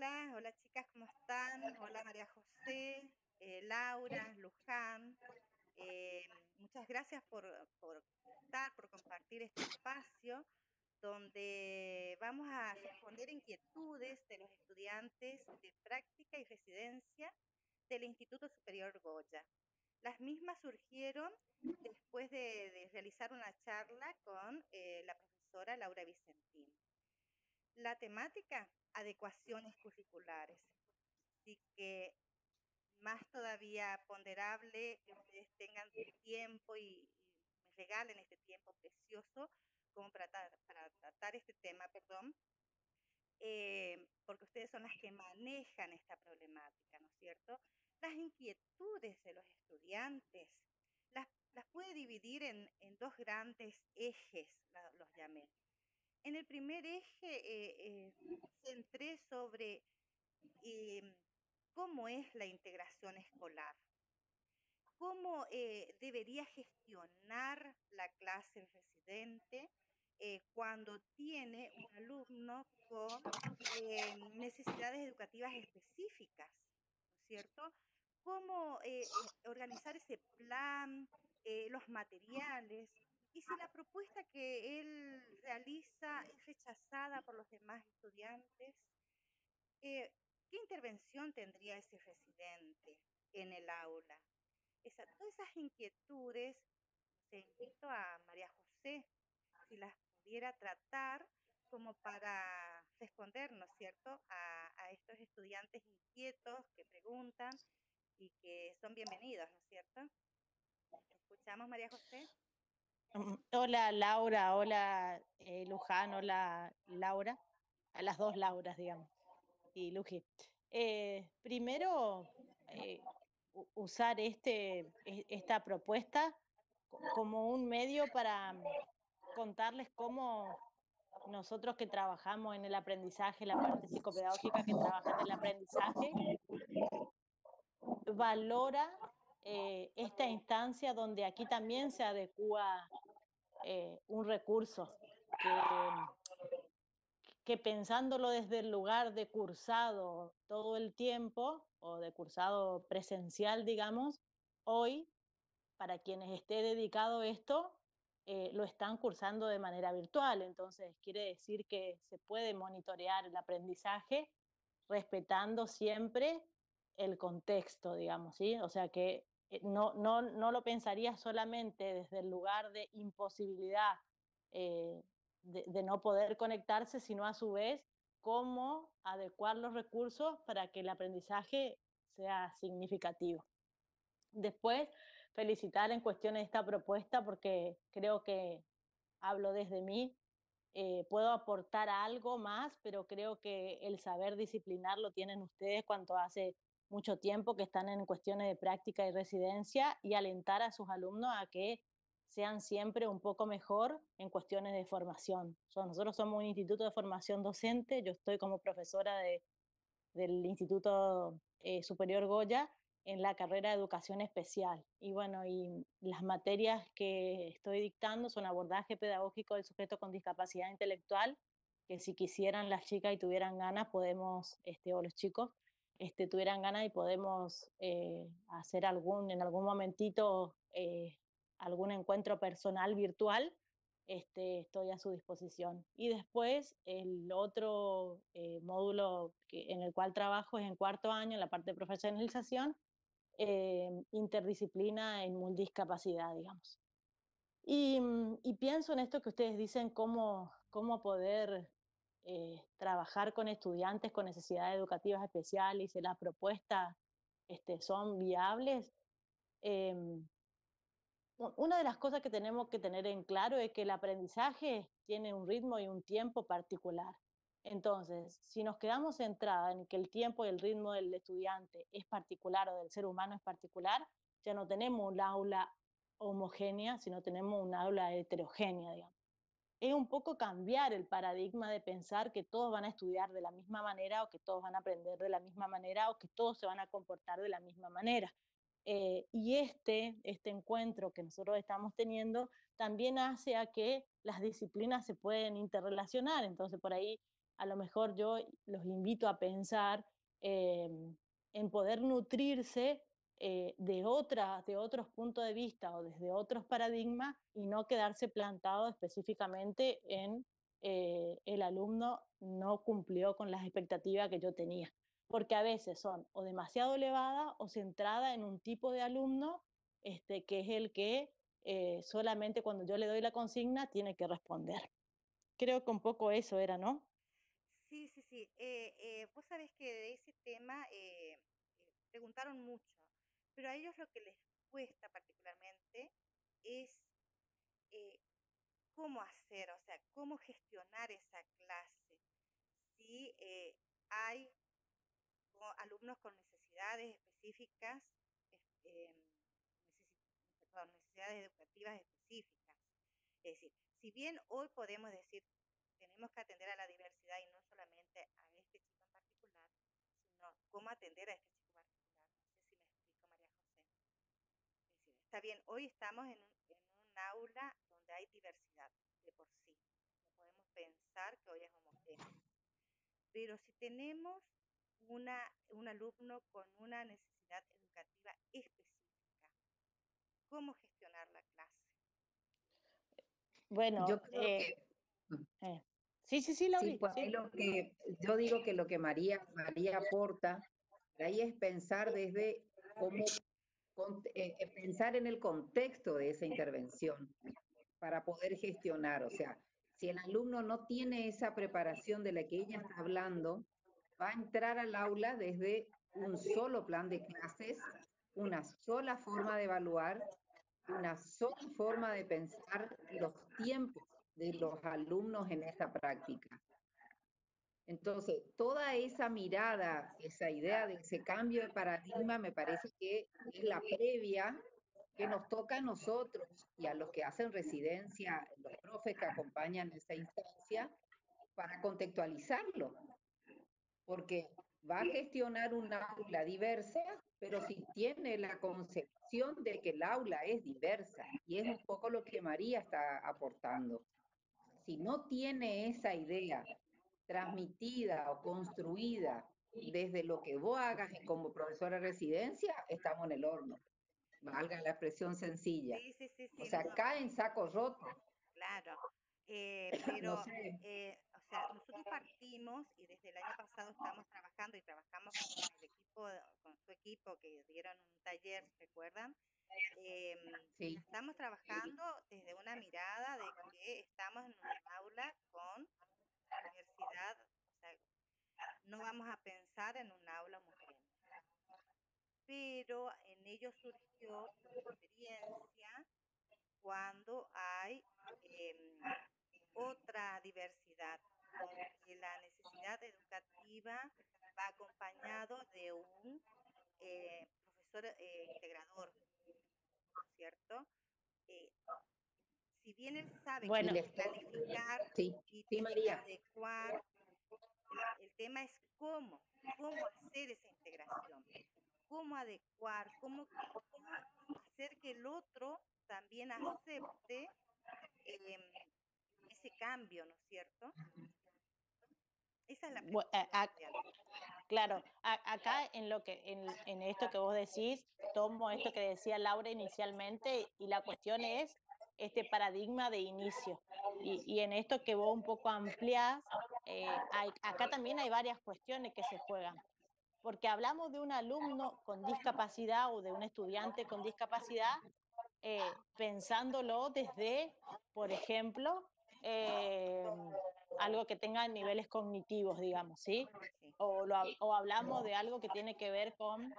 Hola chicas, ¿cómo están? Hola María José, Laura, Luján. Muchas gracias por estar, por compartir este espacio donde vamos a responder inquietudes de los estudiantes de práctica y residencia del Instituto Superior Goya. Las mismas surgieron después de realizar una charla con la profesora Laura Vicentín. La temática, adecuaciones curriculares. Así que más todavía ponderable que ustedes tengan su tiempo y me regalen este tiempo precioso como para tratar este tema, perdón, porque ustedes son las que manejan esta problemática, ¿no es cierto? Las inquietudes de los estudiantes las puede dividir en dos grandes ejes, los llamé. En el primer eje centré sobre eh, cómo es la integración escolar, cómo debería gestionar la clase residente cuando tiene un alumno con necesidades educativas específicas, ¿no es cierto? Cómo organizar ese plan, los materiales, y si la propuesta que él realiza es rechazada por los demás estudiantes, eh, ¿qué intervención tendría ese residente en el aula? Todas esas inquietudes, te invito a María José, si las pudiera tratar como para responder, ¿no es cierto?, a estos estudiantes inquietos que preguntan y que son bienvenidos, ¿no es cierto? ¿Escuchamos, María José? Hola Laura, hola Luján, hola Laura, a las dos Lauras, digamos, y Luji. Primero, usar esta propuesta como un medio para contarles cómo nosotros que trabajamos en el aprendizaje, la parte psicopedagógica que trabaja en el aprendizaje, valora esta instancia donde aquí también se adecúa un recurso que pensándolo desde el lugar de cursado todo el tiempo, o de cursado presencial, digamos, hoy, para quienes esté dedicado esto, lo están cursando de manera virtual. Entonces, quiere decir que se puede monitorear el aprendizaje respetando siempre el contexto, digamos, ¿sí? O sea que no lo pensaría solamente desde el lugar de imposibilidad de no poder conectarse, sino a su vez cómo adecuar los recursos para que el aprendizaje sea significativo. Después, felicitar en cuestiones de esta propuesta porque creo que hablo desde mí, puedo aportar algo más, pero creo que el saber disciplinar lo tienen ustedes cuanto hace mucho tiempo que están en cuestiones de práctica y residencia, y alentar a sus alumnos a que sean siempre un poco mejor en cuestiones de formación. Nosotros somos un instituto de formación docente, yo estoy como profesora del Instituto Superior Goya en la carrera de Educación Especial. Y bueno, y las materias que estoy dictando son abordaje pedagógico del sujeto con discapacidad intelectual, que si quisieran las chicas y tuvieran ganas, podemos, o los chicos, tuvieran ganas y podemos hacer en algún momentito, algún encuentro personal virtual. Estoy a su disposición. Y después el otro módulo en el cual trabajo es en cuarto año, en la parte de profesionalización, interdisciplina en multidiscapacidad, digamos. Y pienso en esto que ustedes dicen, cómo poder trabajar con estudiantes con necesidades educativas especiales y si las propuestas son viables. Eh, una de las cosas que tenemos que tener en claro es que el aprendizaje tiene un ritmo y un tiempo particular. Entonces, si nos quedamos centradas en que el tiempo y el ritmo del estudiante es particular o del ser humano es particular, ya no tenemos un aula homogénea, sino tenemos un aula heterogénea, digamos. Es un poco cambiar el paradigma de pensar que todos van a estudiar de la misma manera o que todos van a aprender de la misma manera o que todos se van a comportar de la misma manera. Y este encuentro que nosotros estamos teniendo también hace a que las disciplinas se pueden interrelacionar. Entonces, por ahí a lo mejor yo los invito a pensar eh, en poder nutrirse de otros puntos de vista o desde otros paradigmas y no quedarse plantado específicamente en el alumno no cumplió con las expectativas que yo tenía. Porque a veces son o demasiado elevadas o centradas en un tipo de alumno que es el que solamente cuando yo le doy la consigna tiene que responder. Creo que un poco eso era, ¿no? Sí, sí, sí. Vos sabés que de ese tema preguntaron mucho, pero a ellos lo que les cuesta particularmente es eh, cómo hacer, o sea, cómo gestionar esa clase. Si hay alumnos con necesidades específicas, es- em, perdón, necesidades educativas específicas. Es decir, si bien hoy podemos decir tenemos que atender a la diversidad y no solamente a este chico en particular, sino cómo atender a este chico particular. No sé si me explico, María José. Es decir, está bien, hoy estamos en un aula donde hay diversidad de por sí. No podemos pensar que hoy es homogéneo. Pero si tenemos un alumno con una necesidad educativa específica, ¿cómo gestionar la clase? Bueno, Yo creo que, eh, sí, sí, sí, sí, Lauri, pues ahí sí. lo que, yo digo que lo que María aporta, ahí es pensar desde cómo, pensar en el contexto de esa intervención para poder gestionar. O sea, si el alumno no tiene esa preparación de la que ella está hablando, va a entrar al aula desde un solo plan de clases, una sola forma de evaluar, una sola forma de pensar los tiempos de los alumnos en esta práctica. Entonces, toda esa mirada, esa idea de ese cambio de paradigma me parece que es la previa que nos toca a nosotros y a los que hacen residencia, los profes que acompañan esa instancia, para contextualizarlo, porque va a gestionar un aula diversa, pero si tiene la concepción de que el aula es diversa, y es un poco lo que María está aportando. Si no tiene esa idea transmitida o construida desde lo que vos hagas como profesora de residencia, estamos en el horno, valga la expresión sencilla. Sí, sí, sí, O sí, sea, no, cae en saco roto. claro. No Pero, sé. o sea, nosotros partimos y desde el año pasado estamos trabajando y trabajamos con el equipo, con su equipo que dieron un taller, ¿recuerdan? Sí. Estamos trabajando desde una mirada de que estamos en un aula con diversidad, o sea, no vamos a pensar en un aula homogénea, pero en ello surgió por experiencia cuando hay otra diversidad, donde la necesidad educativa va acompañado de un profesor integrador, ¿no es cierto? Eh, si bien él sabe que Y Bueno, tiene les que toca. planificar Sí, y sí, tiene que María. adecuar, el tema es cómo hacer esa integración, cómo adecuar, cómo hacer que el otro también acepte em, ese cambio, ¿no es cierto? Esa es la bu- pregunta a- a- primordial. claro, acá en esto que vos decís, tomo esto que decía Laura inicialmente y la cuestión es este paradigma de inicio. Y en esto que vos un poco ampliás, acá también hay varias cuestiones que se juegan. Porque hablamos de un alumno con discapacidad o de un estudiante con discapacidad, pensándolo desde, por ejemplo, eh, algo que tenga niveles cognitivos, digamos, ¿sí? Sí, O hablamos de algo que tiene que ver con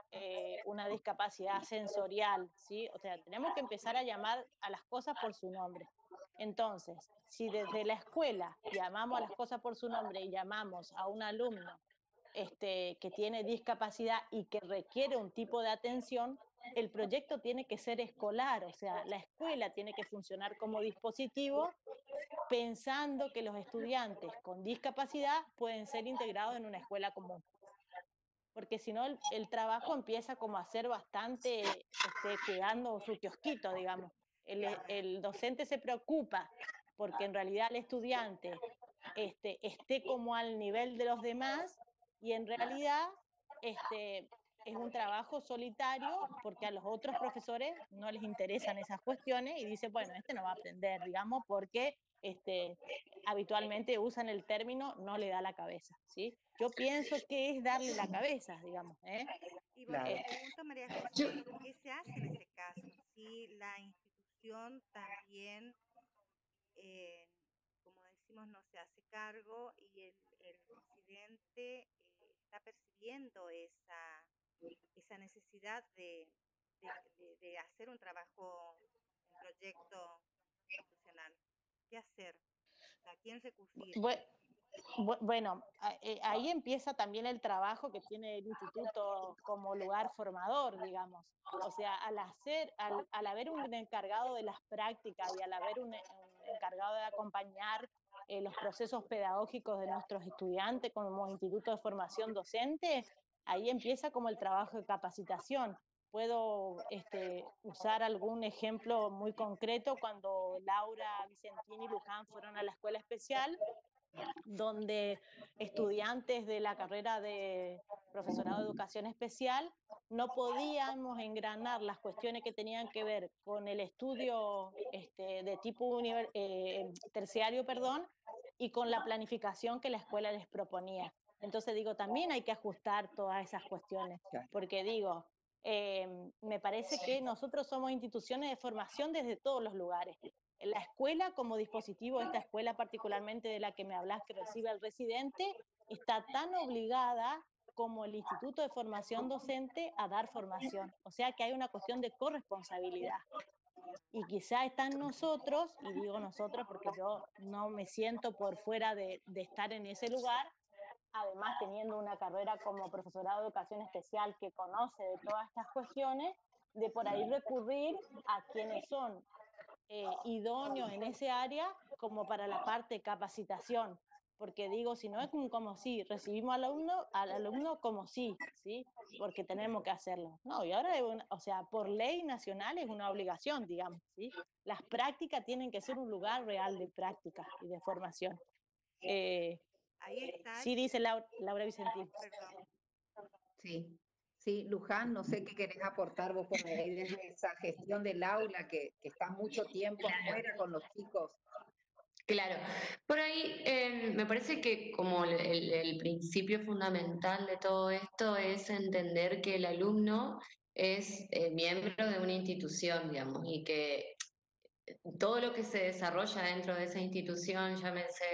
una discapacidad sensorial, ¿sí? O sea, sí, tenemos que empezar a llamar a las cosas por su nombre. Entonces, si desde la escuela llamamos a las cosas por su nombre y llamamos a un alumno que tiene discapacidad y que requiere un tipo de atención, el proyecto tiene que ser escolar, o sea, la escuela tiene que funcionar como dispositivo pensando que los estudiantes con discapacidad pueden ser integrados en una escuela común. Porque si no, el trabajo empieza como a ser bastante cuidando su kiosquito, digamos. El docente se preocupa porque en realidad el estudiante esté como al nivel de los demás, y en realidad es un trabajo solitario porque a los otros profesores no les interesan esas cuestiones y dicen, bueno, no va a aprender, digamos, porque habitualmente usan el término no le da la cabeza, ¿sí? Yo pienso que es darle la cabeza, digamos, Y bueno, Claro. te pregunto, María José, ¿qué se hace en ese caso? Si la institución también, eh, como decimos, no se hace cargo y el residente está percibiendo esa necesidad de hacer un trabajo, un proyecto institucional. ¿Qué hacer? O sea, ¿a quién recurrir? Bueno, ahí empieza también el trabajo que tiene el instituto como lugar formador, digamos. O sea, al haber un encargado de las prácticas y al haber un encargado de acompañar los procesos pedagógicos de nuestros estudiantes como instituto de formación docente, ahí empieza como el trabajo de capacitación. Puedo usar algún ejemplo muy concreto cuando Laura Vicentini y Luján fueron a la escuela especial, donde estudiantes de la carrera de profesorado de educación especial no podíamos engranar las cuestiones que tenían que ver con el estudio de tipo terciario, perdón, y con la planificación que la escuela les proponía. Entonces digo, también hay que ajustar todas esas cuestiones, porque digo, me parece que nosotros somos instituciones de formación desde todos los lugares. La escuela como dispositivo, esta escuela particularmente de la que me hablas que recibe al residente, está tan obligada como el Instituto de Formación Docente a dar formación. O sea que hay una cuestión de corresponsabilidad. Y quizá está en nosotros, y digo nosotros porque yo no me siento por fuera de estar en ese lugar, además teniendo una carrera como profesorado de educación especial que conoce de todas estas cuestiones, de por ahí recurrir a quienes son idóneos en ese área como para la parte de capacitación, porque digo, si no es como sí, recibimos al alumno como sí, ¿sí? Porque tenemos que hacerlo. No, y ahora, o sea, por ley nacional es una obligación, digamos, ¿sí? Las prácticas tienen que ser un lugar real de práctica y de formación. Ahí está, Sí, dice Laura Vicentín. perdón. Sí, sí, Luján, no sé qué querés aportar vos por ahí desde esa gestión del aula que está mucho tiempo afuera con los chicos. Claro, por ahí me parece que como el principio fundamental de todo esto es entender que el alumno es miembro de una institución, digamos, y que todo lo que se desarrolla dentro de esa institución, llámese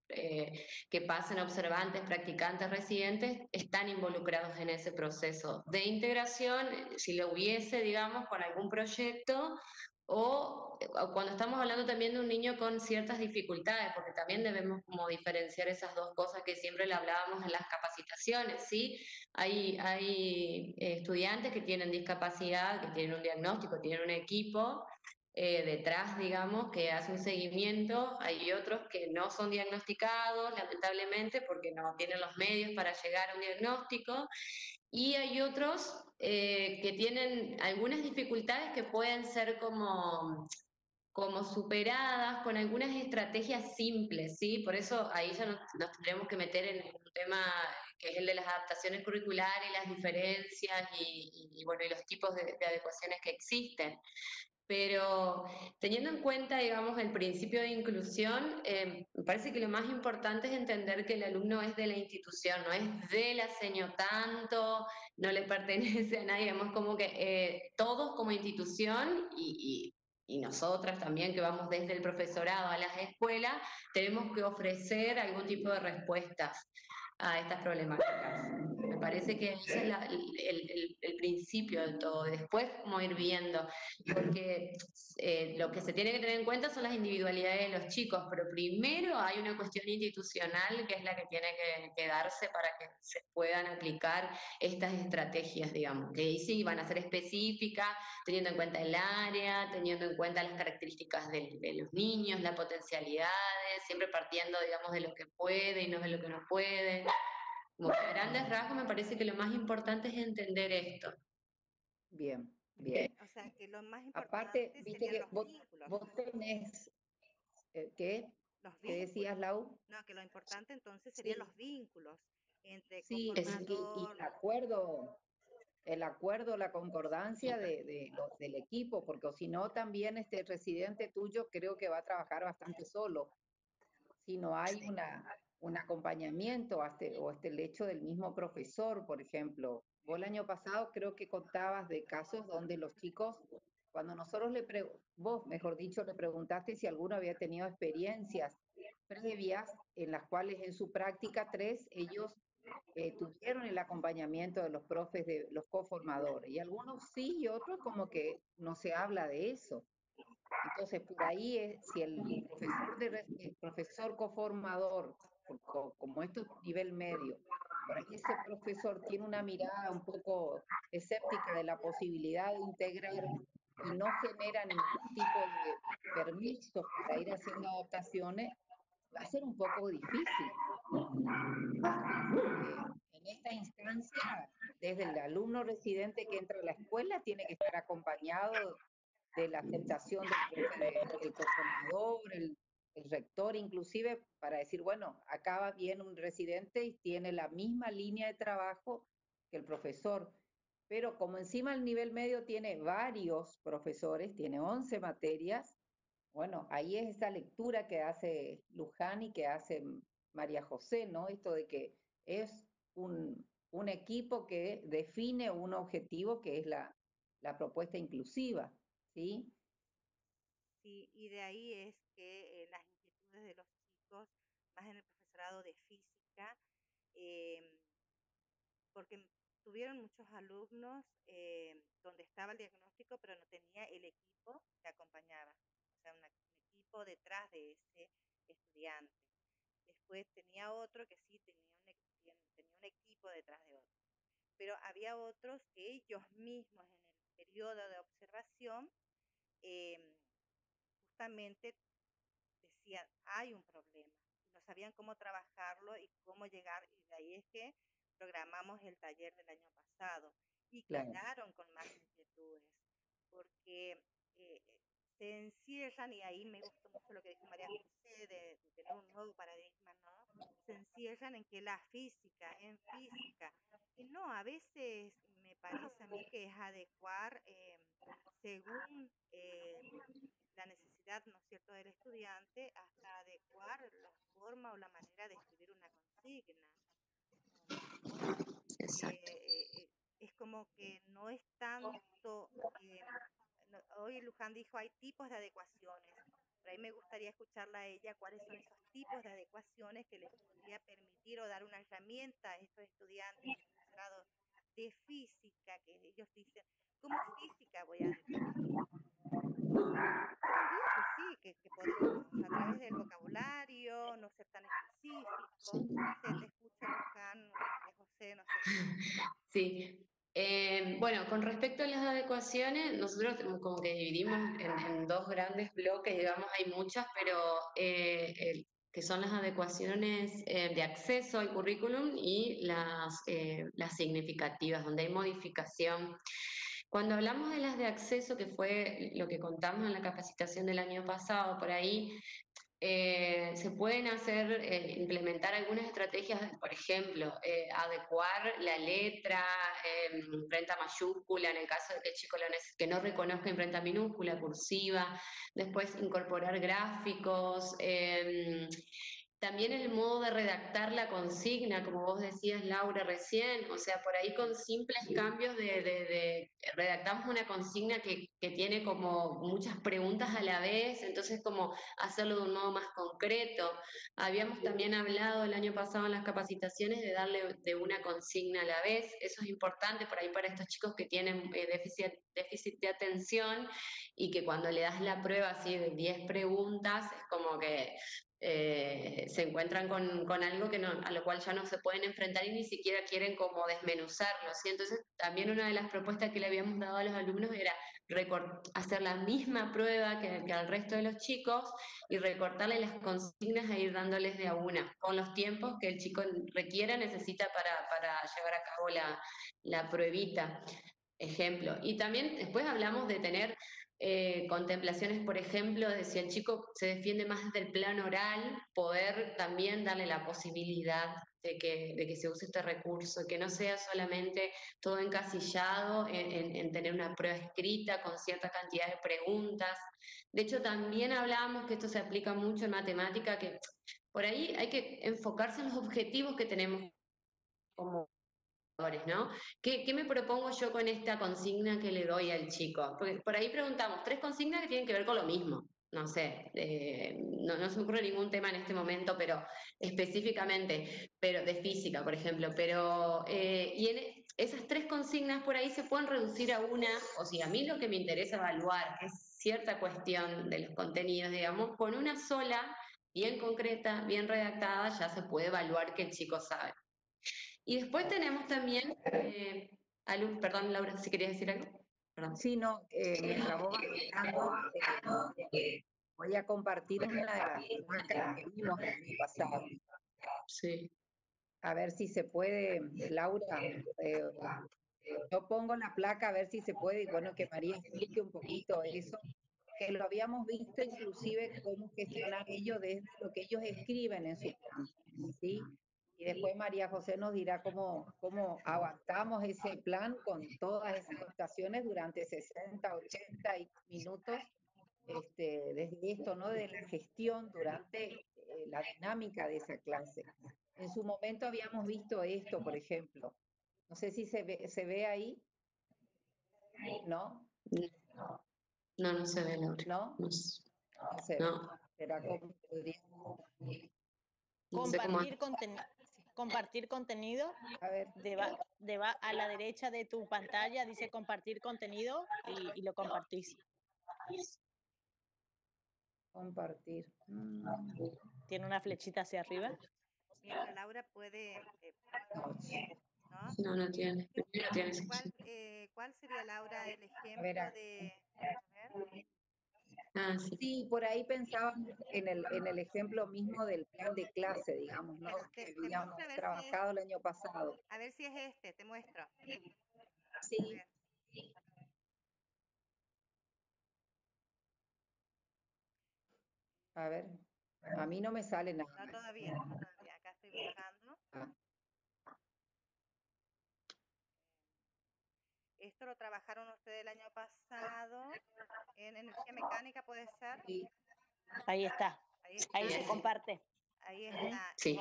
que pasen observantes, practicantes, residentes, están involucrados en ese proceso de integración, si lo hubiese, digamos, con algún proyecto, o cuando estamos hablando también de un niño con ciertas dificultades, porque también debemos como diferenciar esas dos cosas que siempre le hablábamos en las capacitaciones, ¿sí? Hay estudiantes que tienen discapacidad, que tienen un diagnóstico, tienen un equipo, detrás, digamos, que hace un seguimiento. Hay otros que no son diagnosticados, lamentablemente, porque no tienen los medios para llegar a un diagnóstico. Y hay otros que tienen algunas dificultades que pueden ser como superadas con algunas estrategias simples, ¿sí? Por eso ahí ya nos tendremos que meter en un tema que es el de las adaptaciones curriculares, las diferencias y bueno, y los tipos de adecuaciones que existen. Pero teniendo en cuenta, digamos, el principio de inclusión, me parece que lo más importante es entender que el alumno es de la institución, no es de la seño tanto, no le pertenece a nadie, digamos, como que todos como institución y nosotras también que vamos desde el profesorado a las escuelas, tenemos que ofrecer algún tipo de respuestas a estas problemáticas. Me parece que ese es el principio de todo. Después, como ir viendo, porque lo que se tiene que tener en cuenta son las individualidades de los chicos, pero primero hay una cuestión institucional que es la que tiene que darse para que se puedan aplicar estas estrategias, digamos, que ahí sí van a ser específicas, teniendo en cuenta el área, teniendo en cuenta las características de los niños, las potencialidades, siempre partiendo, digamos, de lo que puede y no de lo que no puede. Como que a grandes rasgos me parece que lo más importante es entender esto. Bien, bien. O sea, que lo más Aparte, importante viste serían que los vínculos. vos tenés, ¿qué? Los ¿Qué decías, vínculos. Lau? No, que lo importante entonces serían Sí, los vínculos entre sí, y coformador. el acuerdo, la concordancia del equipo, porque si no también este residente tuyo creo que va a trabajar bastante solo, si no hay un acompañamiento o hasta el hecho del mismo profesor, por ejemplo. Vos el año pasado creo que contabas de casos donde los chicos, cuando nosotros vos, mejor dicho, le preguntaste si alguno había tenido experiencias previas en las cuales en su práctica 3 ellos tuvieron el acompañamiento de los profes, de los coformadores, y algunos sí y otros como que no se habla de eso. Entonces, por ahí si el profesor coformador, como esto es nivel medio, por ahí ese profesor tiene una mirada un poco escéptica de la posibilidad de integrar y no genera ningún tipo de permisos para ir haciendo adaptaciones, va a ser un poco difícil. En esta instancia, desde el alumno residente que entra a la escuela, tiene que estar acompañado de la aceptación del coordinador, el rector, inclusive para decir, bueno, acá viene un residente y tiene la misma línea de trabajo que el profesor, pero como encima el nivel medio tiene varios profesores, tiene 11 materias, bueno, ahí es esa lectura que hace Luján y que hace María José, ¿no? Esto de que es un equipo que define un objetivo que es la propuesta inclusiva, ¿sí? Sí, y de ahí es que las inquietudes de los chicos, más en el profesorado de física, eh, porque tuvieron muchos alumnos donde estaba el diagnóstico, pero no tenía el equipo que acompañaba, o sea, un equipo detrás de ese estudiante. Después tenía otro que sí tenía un equipo detrás de otro, pero había otros que ellos mismos en el periodo de observación eh, justamente decían, hay un problema, y no sabían cómo trabajarlo y cómo llegar, y de ahí es que programamos el taller del año pasado, y Claro. quedaron con más inquietudes, porque se encierran, y ahí me gustó mucho lo que dijo María José, de tener un nuevo paradigma, ¿no? Se encierran en que en física, y no, a veces me parece a mí que es adecuar según la necesidad, ¿no es cierto?, del estudiante, hasta adecuar la forma o la manera de escribir una consigna, ¿no es cierto? Exacto. Es como que no es tanto, hoy Luján dijo, hay tipos de adecuaciones, pero ahí me gustaría escucharla a ella, cuáles son esos tipos de adecuaciones que les podría permitir o dar una herramienta a estos estudiantes del profesorado de física, que ellos dicen, ¿cómo física voy a adecuar? Yo diría que sí, que podemos, a través del vocabulario, no ser tan específicos. No sé, te escucho, Luján, María José, no sé. Sí. Bueno, con respecto a las adecuaciones, nosotros como que dividimos en dos grandes bloques, digamos, hay muchas, pero que son las adecuaciones de acceso al currículum y las significativas, donde hay modificación. Cuando hablamos de las de acceso, que fue lo que contamos en la capacitación del año pasado, por ahí se pueden implementar algunas estrategias, por ejemplo, adecuar la letra imprenta mayúscula en el caso de que el chico que no reconozca imprenta minúscula, cursiva, después incorporar gráficos, también el modo de redactar la consigna, como vos decías, Laura, recién, o sea, por ahí con simples cambios redactamos una consigna que tiene como muchas preguntas a la vez, entonces como hacerlo de un modo más concreto. Habíamos también hablado el año pasado en las capacitaciones de darle de una consigna a la vez, eso es importante por ahí para estos chicos que tienen déficit de atención y que cuando le das la prueba así de 10 preguntas, es como que se encuentran con algo a lo cual ya no se pueden enfrentar y ni siquiera quieren como desmenuzarlo, ¿sí? Entonces también una de las propuestas que le habíamos dado a los alumnos era hacer la misma prueba que al resto de los chicos y recortarle las consignas e ir dándoles de a una, con los tiempos que el chico necesita para llevar a cabo la pruebita. Ejemplo. Y también después hablamos de tener contemplaciones, por ejemplo, de si el chico se defiende más desde el plano oral, poder también darle la posibilidad de que se use este recurso, que no sea solamente todo encasillado en tener una prueba escrita con cierta cantidad de preguntas. De hecho, también hablábamos que esto se aplica mucho en matemática, que por ahí hay que enfocarse en los objetivos que tenemos como ¿no? ¿Qué me propongo yo con esta consigna que le doy al chico? Porque por ahí preguntamos 3 consignas que tienen que ver con lo mismo. No sé, no se me ocurre ningún tema en este momento, pero específicamente, pero de física, por ejemplo. Pero, y en esas 3 consignas por ahí se pueden reducir a una, o si a mí lo que me interesa evaluar es cierta cuestión de los contenidos, digamos, con una sola, bien concreta, bien redactada, ya se puede evaluar que el chico sabe. Y después tenemos también, perdón, Laura, si querías decir algo. Perdón. Sí, no, mientras vos vas hablando, voy a compartir una de las placas que vimos el año pasado. Sí. A ver si se puede, Laura. Yo pongo la placa a ver si se puede, y bueno, que María explique un poquito eso, que lo habíamos visto inclusive cómo gestionar ellos desde lo que ellos escriben en su plan, ¿sí? Y después María José nos dirá cómo aguantamos ese plan con todas esas adaptaciones durante 60, 80 minutos, desde esto, ¿no? De la gestión durante la dinámica de esa clase. En su momento habíamos visto esto, por ejemplo. No sé si se ve ahí, ¿no? No se ve, Laura. ¿No? No, No se ve. no. Será como podríamos... No sé cómo. Compartir contenido. A ver. A la derecha de tu pantalla dice compartir contenido y lo compartís. Compartir. Tiene una flechita hacia arriba. Mientras Laura puede... ¿no? No tiene. ¿Cuál sería, Laura, el ejemplo de...? A ver. Ah, sí. Sí, por ahí pensábamos en el ejemplo mismo del plan de clase, digamos, ¿no? Que habíamos trabajado el año pasado. A ver si es este, te muestro. Sí. A ver, a mí no me sale nada. No, todavía. Acá estoy buscando. Esto lo trabajaron ustedes el año pasado en energía mecánica, ¿puede ser? Sí. Ahí está. Ahí se comparte. Ahí está. Sí.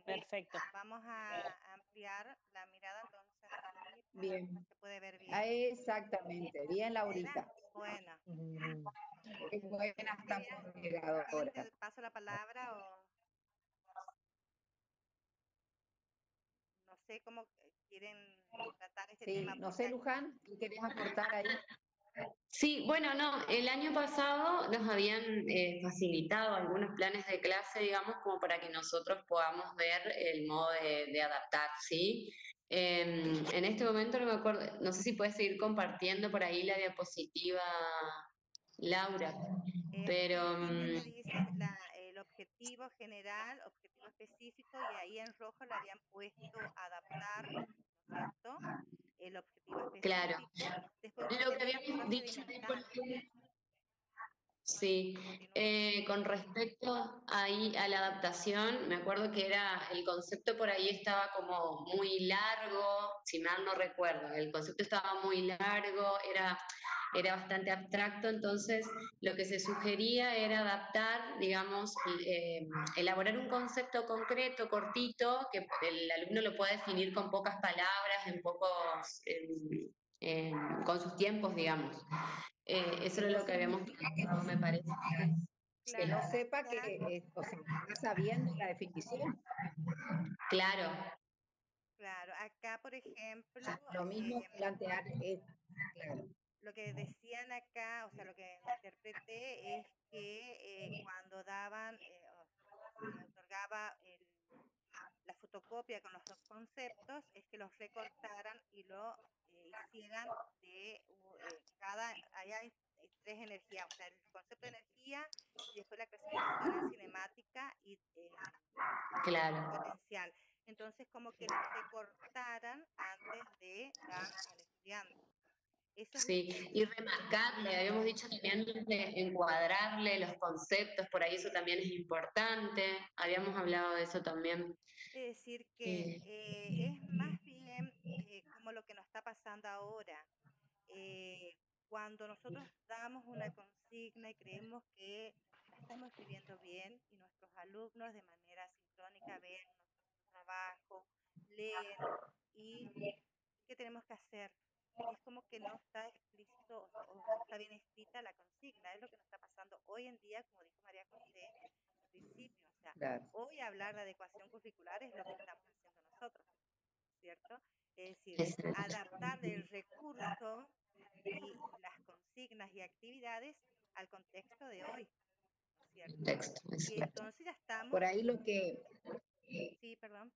Perfecto. Vamos a ampliar la mirada entonces. Bien. Se puede ver bien. Exactamente. Bien, Laurita. Bueno. Qué buena está ahora. ¿Te paso la palabra o...? No sé cómo quieren tratar este tema. No sé, Luján, ¿qué querés aportar ahí? Sí, bueno, no, el año pasado nos habían facilitado algunos planes de clase, digamos, como para que nosotros podamos ver el modo de adaptar, ¿sí? En este momento no me acuerdo, no sé si puedes seguir compartiendo por ahí la diapositiva, Laura, pero... me dice el objetivo general, objetivo específico, y ahí en rojo le habían puesto adaptar, ¿no es cierto? El objetivo específico. Claro. Después, lo que habíamos dicho, sí, con respecto ahí a la adaptación, me acuerdo que el concepto por ahí estaba como muy largo, si mal no recuerdo, el concepto estaba muy largo, era bastante abstracto, entonces lo que se sugería era adaptar, digamos, elaborar un concepto concreto, cortito, que el alumno lo pueda definir con pocas palabras, con sus tiempos, digamos. Eso era lo que habíamos planteado, me parece. Que no sepa que, está sabiendo la definición. Claro. Claro, acá, por ejemplo... Lo mismo plantear es, claro. Lo que decían acá, o sea, lo que interpreté es que cuando daban, se otorgaba la fotocopia con los dos conceptos, es que los recortaran y lo hicieran de allá hay 3 energías, o sea, el concepto de energía y después la clasificación en cinemática y claro. potencial. Entonces, como que los recortaran antes de dar al estudiante. Eso es lo Sí, y remarcarle, habíamos dicho también de encuadrarle los conceptos, por ahí eso también es importante, habíamos hablado de eso también. es decir, que Eh, es más bien como lo que nos está pasando ahora. eh, Cuando nosotros damos una consigna y creemos que la estamos escribiendo bien y nuestros alumnos de manera sincrónica ven nuestro trabajo, leen y ¿qué tenemos que hacer? Es como que no está explícito o no está bien escrita la consigna, es lo que nos está pasando hoy en día, como dijo María José al principio, o sea, Claro, hoy hablar de adecuación curricular es lo que estamos haciendo nosotros, ¿cierto? Es decir, exacto, adaptar el recurso y las consignas y actividades al contexto de hoy, ¿no es el cierto? texto, Y exacto. entonces ya por estamos, ahí lo que, sí, perdón,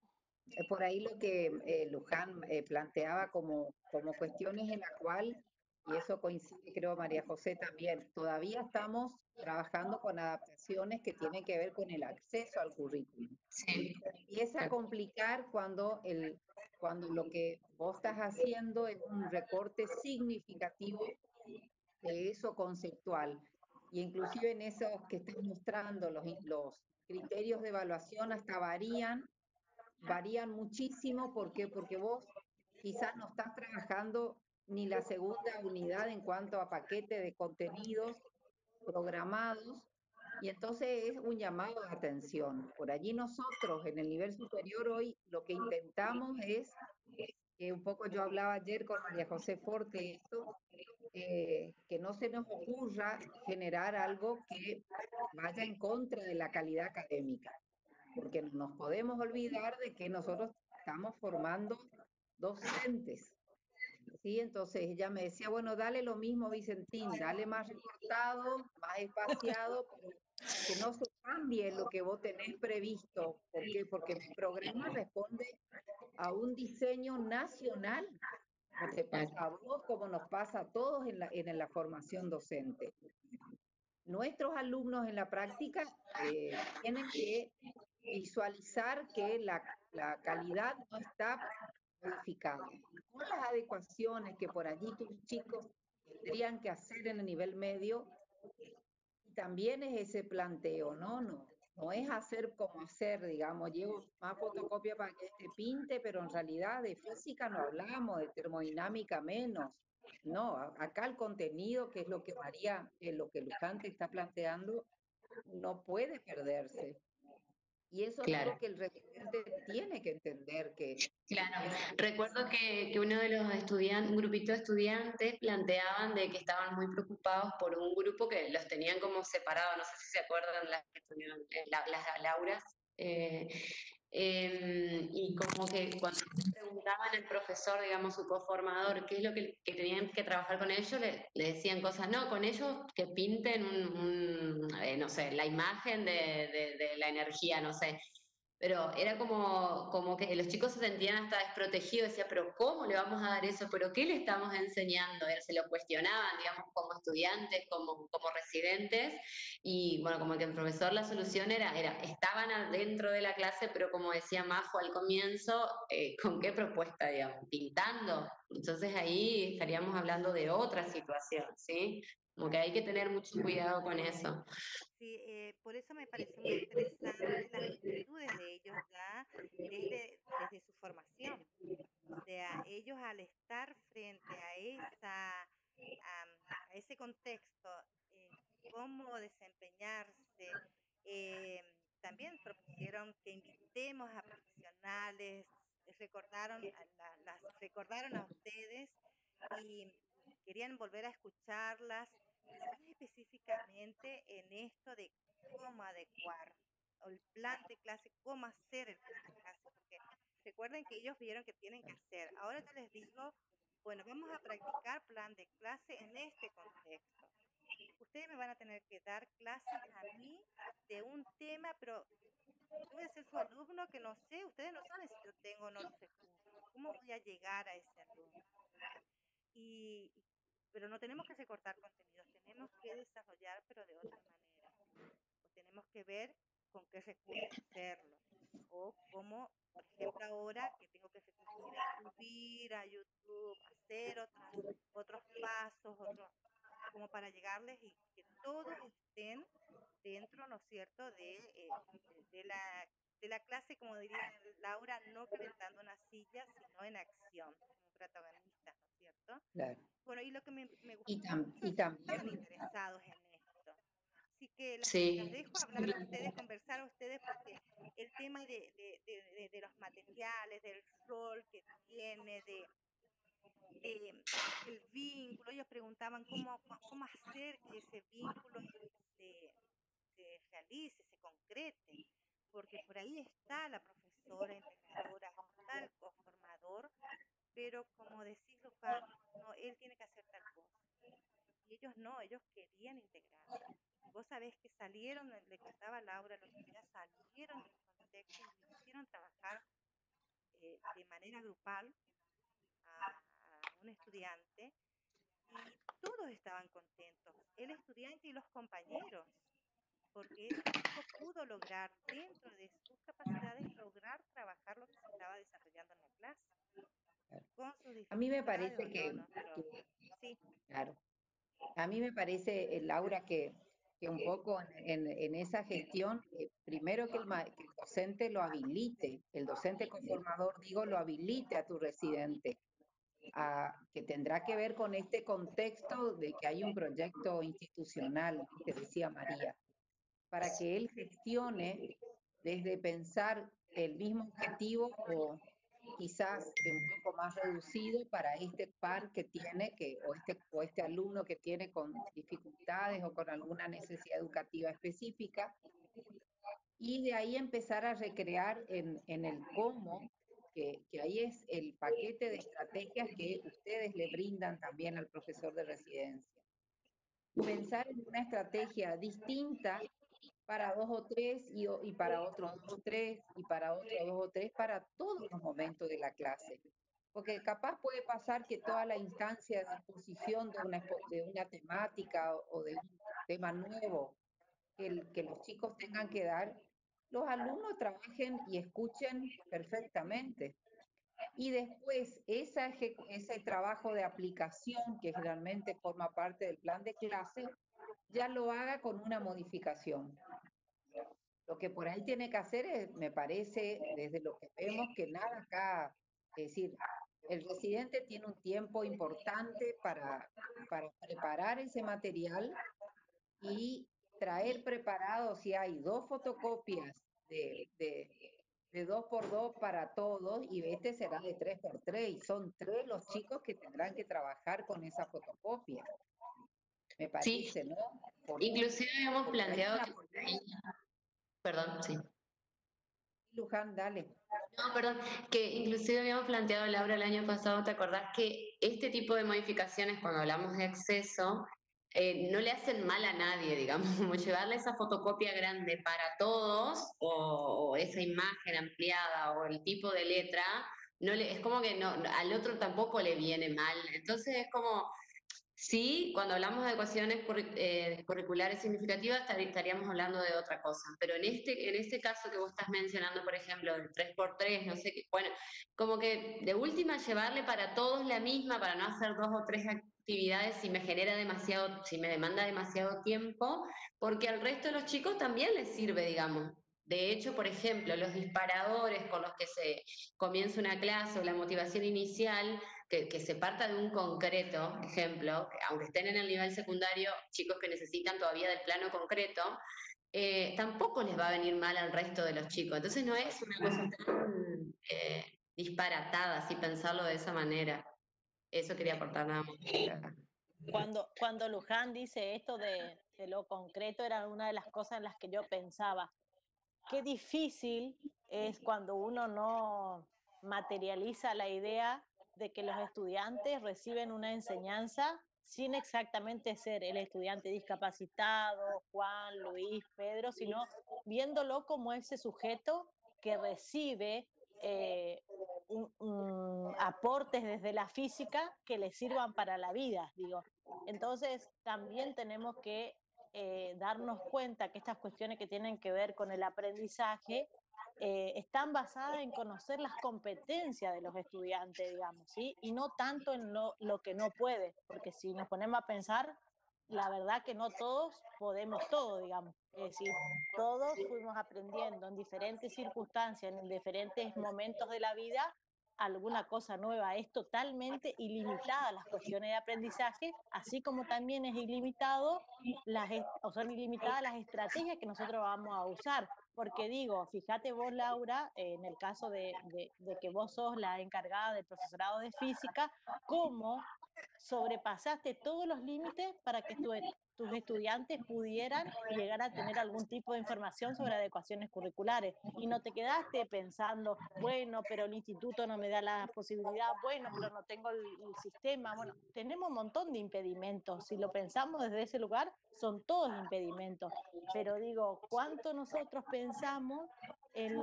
por ahí lo que Luján planteaba como cuestiones en la cual, y eso coincide, creo, María José también, todavía estamos trabajando con adaptaciones que tienen que ver con el acceso al currículum. Sí, Empieza a complicar cuando lo que vos estás haciendo es un recorte significativo de eso conceptual. Y inclusive en esos que estás mostrando, los criterios de evaluación hasta varían muchísimo. ¿Por qué? Porque vos quizás no estás trabajando ni la segunda unidad en cuanto a paquete de contenidos programados, y entonces es un llamado de atención. Por allí nosotros en el nivel superior hoy lo que intentamos es, que un poco yo hablaba ayer con María José Forte, esto, que no se nos ocurra generar algo que vaya en contra de la calidad académica, porque no nos podemos olvidar de que nosotros estamos formando docentes. Sí, entonces ella me decía, bueno, dale lo mismo, Vicentín, dale más recortado, más espaciado, pero que no se cambie lo que vos tenés previsto. ¿Por qué? Porque mi programa responde a un diseño nacional, como te pasa a vos, como nos pasa a todos en la formación docente. Nuestros alumnos en la práctica tienen que visualizar que la calidad no está modificada. Con las adecuaciones que por allí tus chicos tendrían que hacer en el nivel medio, también es ese planteo, ¿no? No es hacer como hacer, digamos, llevo más fotocopia para que este pinte, pero en realidad de física no hablamos, de termodinámica menos. No, acá el contenido, que es lo que María, lo que Luján te está planteando, no puede perderse. Y eso es claro. algo que el residente tiene que entender, que Claro, esa, recuerdo que uno de los estudiantes, un grupito de estudiantes planteaban de que estaban muy preocupados por un grupo que los tenían como separados, no sé si se acuerdan las que estuvieron, las Lauras, y como que cuando preguntaban al profesor, digamos, su coformador, qué es lo que tenían que trabajar con ellos, le decían cosas, no, con ellos que pinten no sé, la imagen de la energía, no sé, pero era como que los chicos se sentían hasta desprotegidos, decía, pero ¿cómo le vamos a dar eso? ¿Pero qué le estamos enseñando? Se lo cuestionaban, digamos, como estudiantes, como residentes, y bueno, como que el profesor la solución estaban adentro de la clase, pero como decía Majo al comienzo, ¿con qué propuesta, digamos? Pintando. Entonces ahí estaríamos hablando de otra situación, ¿sí? Como que hay que tener mucho cuidado con eso. sí, por eso me pareció muy interesante las actitudes de ellos ya desde su formación. O sea, ellos al estar frente a a ese contexto, cómo desempeñarse, eh, también propusieron que invitemos a profesionales, recordaron a ustedes y querían volver a escucharlas, pero más específicamente en esto de cómo adecuar o el plan de clase, cómo hacer el plan de clase, porque recuerden que ellos vieron que tienen que hacer. Ahora yo les digo, bueno, vamos a practicar plan de clase en este contexto. Ustedes me van a tener que dar clases a mí de un tema, pero yo voy a ser su alumno que no sé, ustedes no saben si yo tengo o no los recursos, cómo voy a llegar a ese alumno. Y, pero no tenemos que recortar contenidos, tenemos que desarrollar, pero de otra manera. Pues tenemos que ver con qué recursos hacerlo. O como, por ejemplo, ahora que tengo que recurrir a subir a YouTube, hacer otros pasos, como para llegarles y que todos estén dentro, ¿no es cierto?, de la clase, como diría Laura, no calentando una silla, sino en acción, como protagonistas, ¿no es cierto? Claro. Bueno, y lo que me Y, gustó mucho y es que estaban también, interesados en esto. Así que las Sí, dejo hablar a ustedes, conversar a ustedes, porque el tema de los materiales, del rol que tiene, el vínculo, ellos preguntaban cómo hacer que ese vínculo se, se realice, se concrete, porque por ahí está la profesora integradora, está el coformador, pero como decís, Luján, no, él tiene que hacer tal cosa. Y ellos no, ellos querían integrar. Vos sabés que salieron, le contaba a Laura el otro día, salieron del contexto y lo hicieron trabajar de manera grupal a un estudiante y todos estaban contentos, el estudiante y los compañeros, porque ese chico pudo lograr dentro de sus capacidades lograr trabajar lo que se estaba desarrollando en la clase, con sus a mí me dificultades o parece no, ¿no? Pero sí, claro, a mí me parece, Laura, que un poco en esa gestión, primero que el docente lo habilite, el docente conformador, digo, lo habilite a tu residente, que tendrá que ver con este contexto de que hay un proyecto institucional, que decía María, para que él gestione desde pensar el mismo objetivo o quizás un poco más reducido para este par que tiene, o este alumno que tiene con dificultades o con alguna necesidad educativa específica, y de ahí empezar a recrear en el cómo, que ahí es el paquete de estrategias que ustedes le brindan también al profesor de residencia. Pensar en una estrategia distinta para 2 o 3 y para otros 2 o 3 y para otros 2 o 3 para todos los momentos de la clase. Porque capaz puede pasar que toda la instancia de exposición de una temática o de un tema nuevo que los chicos tengan que dar, los alumnos trabajen y escuchen perfectamente. Y después ese trabajo de aplicación, que generalmente forma parte del plan de clase, ya lo haga con una modificación. Lo que por ahí tiene que hacer es, me parece, desde lo que vemos, que nada acá, es decir, el residente tiene un tiempo importante para preparar ese material y traer preparado, si hay 2 fotocopias de 2 por 2 para todos, y este será de 3 por 3, y son 3 los chicos que tendrán que trabajar con esa fotocopia, me sí, parece, ¿no? inclusive habíamos Porque hay planteado una... que por ahí, perdón, sí. Luján, dale. No, perdón, que inclusive habíamos planteado, Laura, el año pasado, ¿te acordás que este tipo de modificaciones, cuando hablamos de acceso, no le hacen mal a nadie, digamos, como llevarle esa fotocopia grande para todos, o esa imagen ampliada, o el tipo de letra, no le, es como que no, al otro tampoco le viene mal. Entonces es como, sí, cuando hablamos de ecuaciones curriculares significativas estaríamos hablando de otra cosa, pero en este caso que vos estás mencionando, por ejemplo, del 3 por 3, no sé qué, bueno, como que de última llevarle para todos la misma, para no hacer 2 o 3 actividades si me genera demasiado, si me demanda demasiado tiempo, porque al resto de los chicos también les sirve, digamos. De hecho, por ejemplo, los disparadores con los que se comienza una clase o la motivación inicial, que se parta de un concreto, ejemplo, que aunque estén en el nivel secundario, chicos que necesitan todavía del plano concreto, tampoco les va a venir mal al resto de los chicos. Entonces no es una cosa tan disparatada, así pensarlo de esa manera. Eso quería aportar nada más. Cuando Luján dice esto de lo concreto, era una de las cosas en las que yo pensaba. Qué difícil es cuando uno no materializa la idea de que los estudiantes reciben una enseñanza sin exactamente ser el estudiante discapacitado, Juan, Luis, Pedro, sino viéndolo como ese sujeto que recibe aportes desde la física que le sirvan para la vida, digo. Entonces, también tenemos que darnos cuenta que estas cuestiones que tienen que ver con el aprendizaje están basadas en conocer las competencias de los estudiantes, digamos, ¿sí? Y no tanto en lo que no puede, porque si nos ponemos a pensar, la verdad que no todos podemos todo, digamos. Es decir, todos fuimos aprendiendo en diferentes circunstancias, en diferentes momentos de la vida, alguna cosa nueva. Es totalmente ilimitada las cuestiones de aprendizaje, así como también es ilimitado o son ilimitadas las estrategias que nosotros vamos a usar. Porque digo, fíjate vos, Laura, en el caso de que vos sos la encargada del profesorado de física, cómo sobrepasaste todos los límites para que tus estudiantes pudieran llegar a tener algún tipo de información sobre adecuaciones curriculares y no te quedaste pensando, bueno, pero el instituto no me da la posibilidad, bueno, pero no tengo el sistema. Bueno, tenemos un montón de impedimentos. Si lo pensamos desde ese lugar, son todos impedimentos. Pero digo, ¿cuánto nosotros pensamos en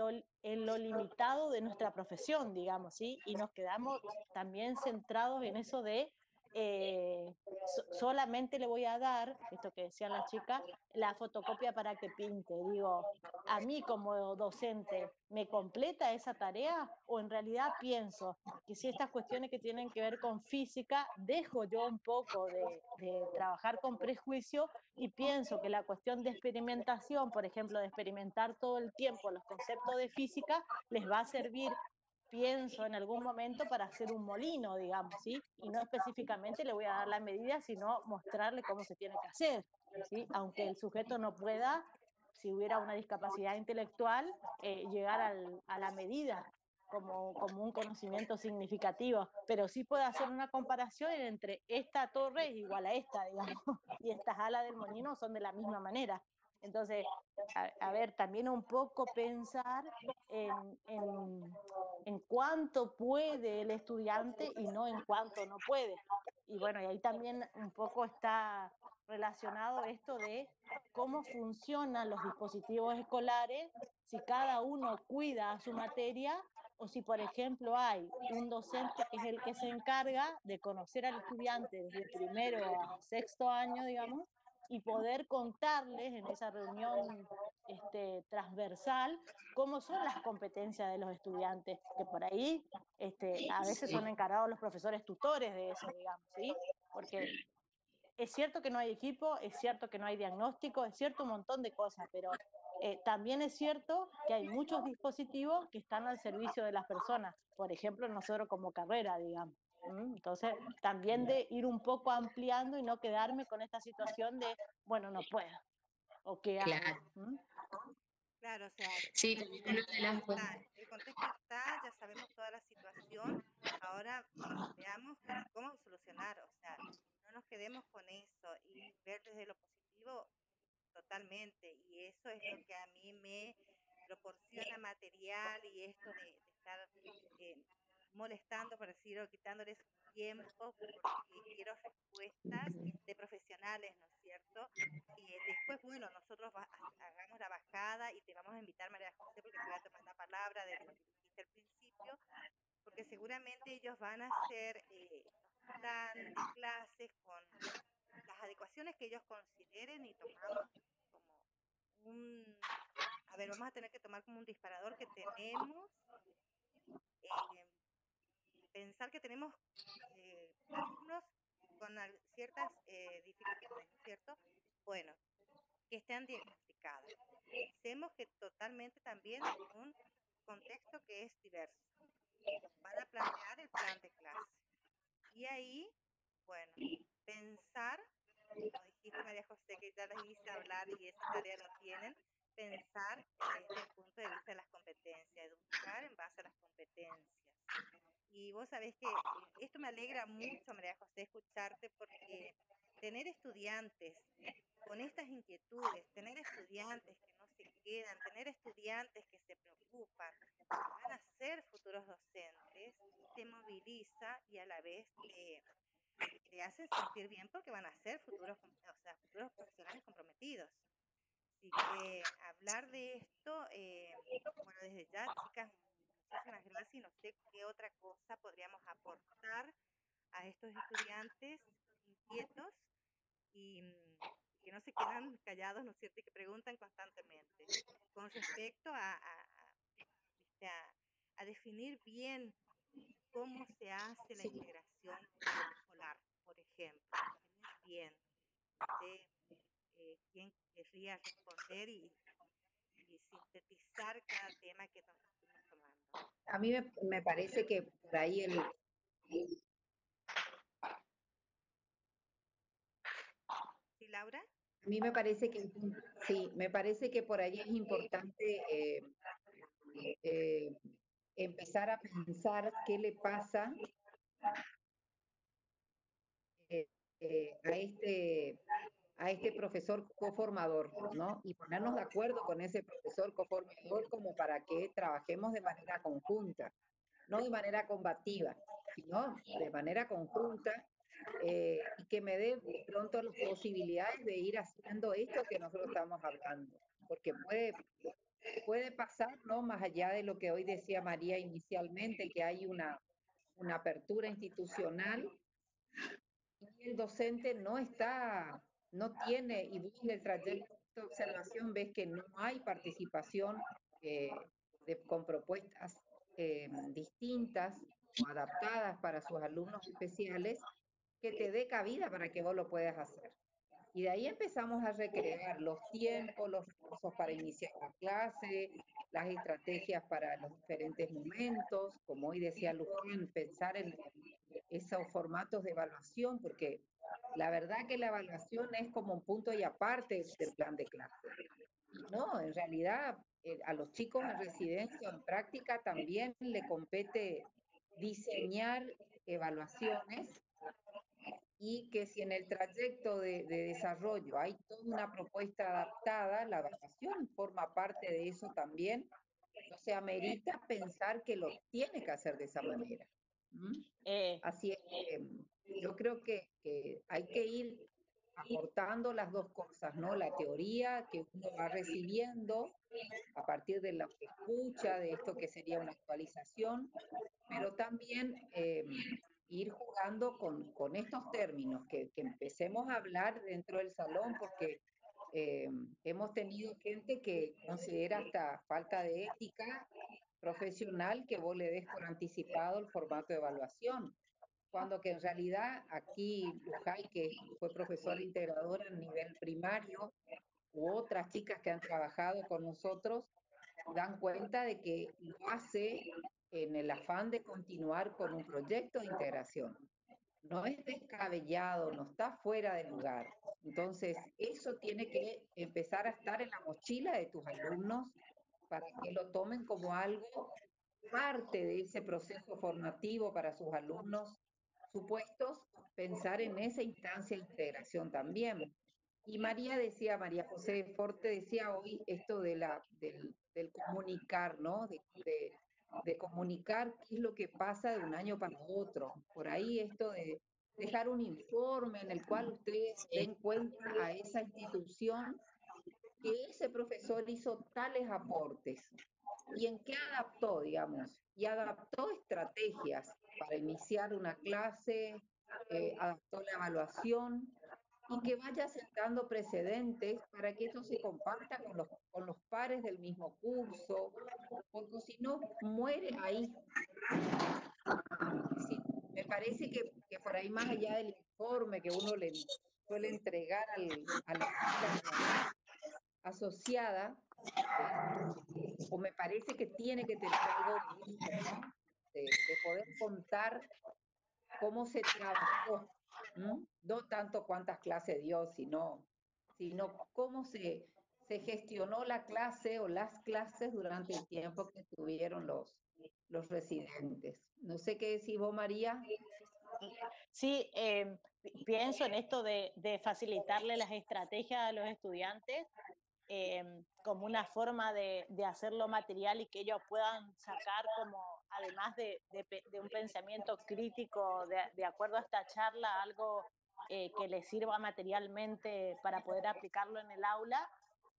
lo limitado de nuestra profesión, digamos, ¿sí? Y nos quedamos también centrados en eso de solamente le voy a dar, esto que decían las chicas, la fotocopia para que pinte. Digo, a mí como docente, ¿me completa esa tarea? O en realidad pienso que si estas cuestiones que tienen que ver con física, dejo yo un poco de trabajar con prejuicio y pienso que la cuestión de experimentación, por ejemplo, de experimentar todo el tiempo los conceptos de física, les va a servir, pienso, en algún momento para hacer un molino, digamos, ¿sí? Y no específicamente le voy a dar la medida, sino mostrarle cómo se tiene que hacer, ¿sí? Aunque el sujeto no pueda, si hubiera una discapacidad intelectual, llegar a la medida como un conocimiento significativo, pero sí puede hacer una comparación entre esta torre es igual a esta, digamos, y estas alas del molino son de la misma manera. Entonces, a ver, también un poco pensar en, en, en cuánto puede el estudiante y no en cuánto no puede. Y bueno, y ahí también un poco está relacionado esto de cómo funcionan los dispositivos escolares, si cada uno cuida a su materia o si, por ejemplo, hay un docente que es el que se encarga de conocer al estudiante desde primero a sexto año, digamos, y poder contarles en esa reunión transversal cómo son las competencias de los estudiantes, que por ahí a veces son encargados los profesores tutores de eso, digamos, ¿sí? Porque es cierto que no hay equipo, es cierto que no hay diagnóstico, es cierto un montón de cosas, pero también es cierto que hay muchos dispositivos que están al servicio de las personas, por ejemplo, nosotros como carrera, digamos. Entonces, también de ir un poco ampliando y no quedarme con esta situación de, bueno, no puedo, o qué hago. Claro, o sea, Sí, el también una de contexto las está, el contexto está, ya sabemos toda la situación, ahora veamos cómo solucionar, o sea, no nos quedemos con eso y ver desde lo positivo totalmente, y eso es lo que a mí me proporciona material y esto de estar eh, molestando, por decirlo, quitándoles tiempo, porque quiero respuestas de profesionales, ¿no es cierto? Y después, bueno, nosotros hagamos la bajada y te vamos a invitar, María José, porque te voy a tomar la palabra de lo que dijiste al principio, porque seguramente ellos van a hacer los plan de clases con las adecuaciones que ellos consideren y tomamos como a ver, vamos a tener que tomar como un disparador que tenemos, eh, pensar que tenemos alumnos con ciertas dificultades, ¿no es cierto? Bueno, que estén diagnosticadas. Pensemos que totalmente también en un contexto que es diverso. Van a plantear el plan de clase. Y ahí, bueno, pensar, como dijiste María José, que ya les hice hablar y esa tarea la tienen, pensar desde el punto de vista de las competencias, educar en base a las competencias. Y vos sabés que esto me alegra mucho, María José, escucharte, porque tener estudiantes con estas inquietudes, tener estudiantes que no se quedan, tener estudiantes que se preocupan, que van a ser futuros docentes, te moviliza y a la vez te hacen sentir bien porque van a ser futuros, o sea, futuros profesionales comprometidos. Así que hablar de esto, bueno, desde ya, chicas, muchísimas gracias y no sé qué otra cosa podríamos aportar a estos estudiantes inquietos y que no se quedan callados, ¿no es cierto? Y que preguntan constantemente con respecto ¿viste? A definir bien cómo se hace la Sí, integración escolar, por ejemplo. Definir bien. No sé quién querría responder y sintetizar cada tema que nos estuvimos tomando. a mí me parece que por ahí ¿Sí, Laura? a mí me parece que sí, me parece que por ahí es importante eh, empezar a pensar qué le pasa eh, a este profesor coformador, ¿no? Y ponernos de acuerdo con ese profesor coformador como para que trabajemos de manera conjunta, no de manera combativa, sino de manera conjunta, y que me dé pronto las posibilidades de ir haciendo esto que nosotros estamos hablando, porque puede pasar, ¿no? Más allá de lo que hoy decía María inicialmente, que hay una apertura institucional y el docente no tiene, y vos en el trayecto de observación ves que no hay participación con propuestas distintas o adaptadas para sus alumnos especiales, que te dé cabida para que vos lo puedas hacer. Y de ahí empezamos a recrear los tiempos, los recursos para iniciar la clase, las estrategias para los diferentes momentos, como hoy decía Luján, pensar en esos formatos de evaluación, porque la verdad que la evaluación es como un punto y aparte del plan de clase. Y no, en realidad a los chicos en residencia o en práctica también le compete diseñar evaluaciones, y que si en el trayecto de desarrollo hay toda una propuesta adaptada, la evaluación forma parte de eso también, o sea, amerita pensar que lo tiene que hacer de esa manera. ¿Mm? Eh, Así es que yo creo que hay que ir aportando las dos cosas, ¿no? La teoría que uno va recibiendo a partir de lo que escucha, de esto que sería una actualización, pero también ir jugando con estos términos, que empecemos a hablar dentro del salón, porque hemos tenido gente que considera hasta falta de ética profesional que vos le des por anticipado el formato de evaluación, cuando que en realidad aquí Lujay, que fue profesora integradora a nivel primario, u otras chicas que han trabajado con nosotros, dan cuenta de que lo hace en el afán de continuar con un proyecto de integración. No es descabellado, no está fuera de lugar. Entonces, eso tiene que empezar a estar en la mochila de tus alumnos para que lo tomen como algo parte de ese proceso formativo para sus alumnos supuestos, pensar en esa instancia de integración también. Y María José Forte decía hoy esto del comunicar, ¿no? De comunicar qué es lo que pasa de un año para otro. Por ahí esto de dejar un informe en el cual ustedes den cuenta a esa institución que ese profesor hizo tales aportes y en qué adaptó, digamos, y adaptó estrategias para iniciar una clase, adaptó la evaluación y que vaya sentando precedentes para que esto se comparta con los pares del mismo curso, porque si no, muere ahí. Sí, me parece que por ahí, más allá del informe que uno le suele entregar a la chica asociada, o me parece que tiene que tener algo de eso, ¿no? De poder contar cómo se trabajó, no tanto cuántas clases dio, sino cómo se gestionó la clase o las clases durante el tiempo que estuvieron los residentes. No sé qué decís vos, María. Sí, pienso en esto de facilitarle las estrategias a los estudiantes como una forma de hacerlo material y que ellos puedan sacar como, además de un pensamiento crítico de acuerdo a esta charla, algo que les sirva materialmente para poder aplicarlo en el aula.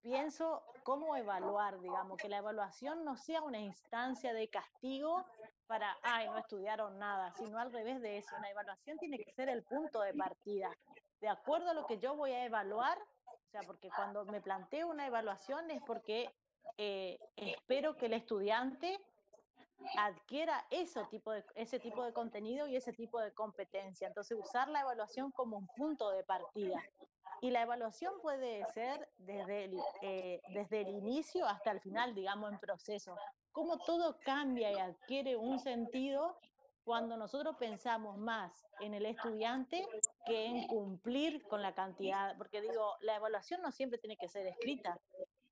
Pienso cómo evaluar, digamos, que la evaluación no sea una instancia de castigo para, ay, no estudiaron nada, sino al revés de eso. Una evaluación tiene que ser el punto de partida. De acuerdo a lo que yo voy a evaluar, sea, porque cuando me planteo una evaluación es porque espero que el estudiante adquiera ese tipo de contenido y ese tipo de competencia. Entonces, usar la evaluación como un punto de partida. Y la evaluación puede ser desde el inicio hasta el final, digamos, en proceso. Cómo todo cambia y adquiere un sentido cuando nosotros pensamos más en el estudiante que en cumplir con la cantidad. Porque digo, la evaluación no siempre tiene que ser escrita.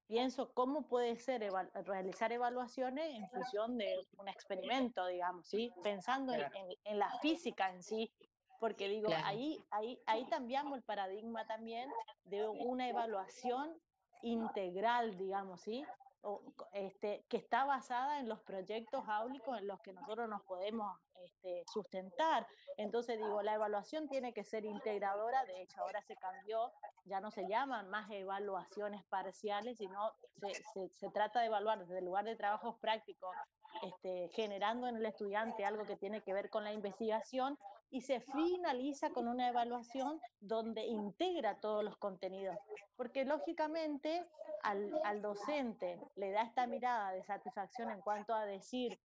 Pienso cómo puede ser realizar evaluaciones en función de un experimento, digamos, ¿sí? Pensando Claro. en la física en sí, porque digo, Claro. ahí cambiamos el paradigma también de una evaluación integral, digamos, ¿sí? Que está basada en los proyectos áulicos en los que nosotros nos podemos sustentar. Entonces digo, la evaluación tiene que ser integradora, de hecho ahora se cambió, ya no se llaman más evaluaciones parciales, sino se trata de evaluar desde el lugar de trabajos prácticos, generando en el estudiante algo que tiene que ver con la investigación, y se finaliza con una evaluación donde integra todos los contenidos. Porque lógicamente al docente le da esta mirada de satisfacción en cuanto a decir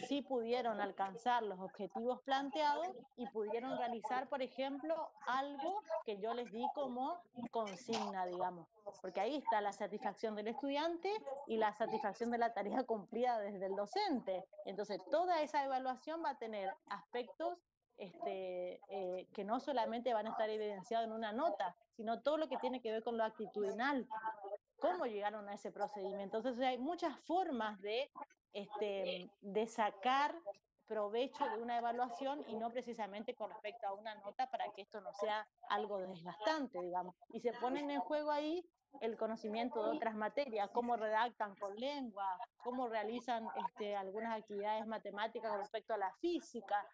si pudieron alcanzar los objetivos planteados y pudieron realizar, por ejemplo, algo que yo les di como consigna, digamos. Porque ahí está la satisfacción del estudiante y la satisfacción de la tarea cumplida desde el docente. Entonces, toda esa evaluación va a tener aspectos que no solamente van a estar evidenciados en una nota, sino todo lo que tiene que ver con lo actitudinal, cómo llegaron a ese procedimiento. Entonces hay muchas formas de sacar provecho de una evaluación y no precisamente con respecto a una nota para que esto no sea algo desgastante, digamos. Y se ponen en juego ahí el conocimiento de otras materias, cómo redactan con lengua, cómo realizan algunas actividades matemáticas con respecto a la física,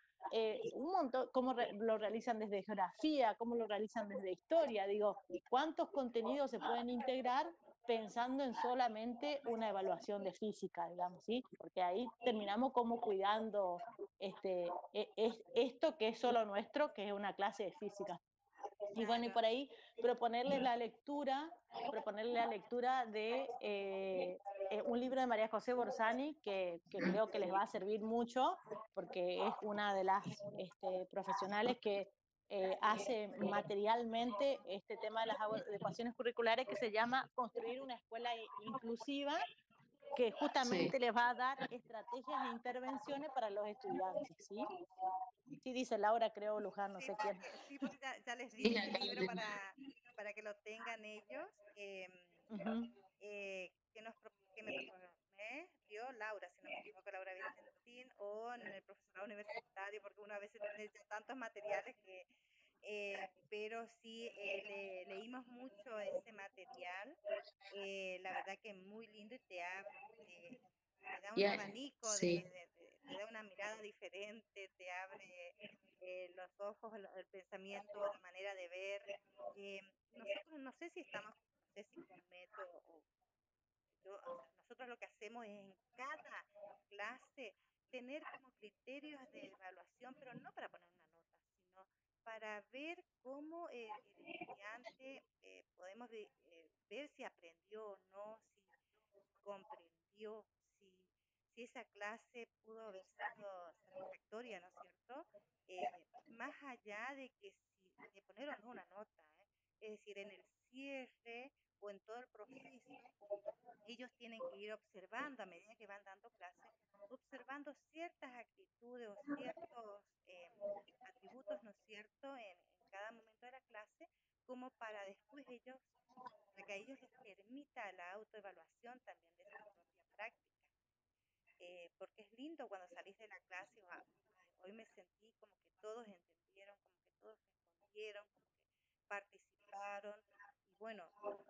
un montón, cómo lo realizan desde geografía, cómo lo realizan desde historia, digo, cuántos contenidos se pueden integrar pensando en solamente una evaluación de física, digamos, ¿sí? Porque ahí terminamos como cuidando esto que es solo nuestro, que es una clase de física. Y bueno, y por ahí proponerle la lectura de un libro de María José Borsani, que creo que les va a servir mucho, porque es una de las profesionales que hace materialmente este tema de las adecuaciones curriculares, que se llama Construir una escuela inclusiva, que justamente les va a dar estrategias e intervenciones para los estudiantes, ¿sí? Sí, dice Laura, creo, Luján, no Sí, sé quién. porque ya les di Sí, ese acá libro para que lo tengan ellos. Que me dio Laura, si no me equivoco, Laura Vicentín, o en el profesorado universitario, porque uno a veces tiene ya tantos materiales que... pero sí, leímos mucho ese material. La verdad que es muy lindo y te da un abanico, sí, te da una mirada diferente, te abre los ojos, el pensamiento, la manera de ver. Nosotros no sé si estamos, no sé si con método o sea, nosotros lo que hacemos es en cada clase tener como criterios de evaluación, pero no para poner una nota, sino para ver cómo el estudiante podemos ver si aprendió o no, si comprendió, si esa clase pudo haber sido satisfactoria, ¿no es cierto? Más allá de que de poner o no una nota, es decir, en el cierre o en todo el proceso, ellos tienen que ir observando a medida que van dando clases, observando ciertas actitudes o ciertos atributos, ¿no es cierto?, en cada momento de la clase, como para después para que a ellos les permita la autoevaluación también de su propia práctica. Porque es lindo cuando salís de la clase, hoy me sentí como que todos entendieron, como que todos respondieron, como que participaron, y bueno,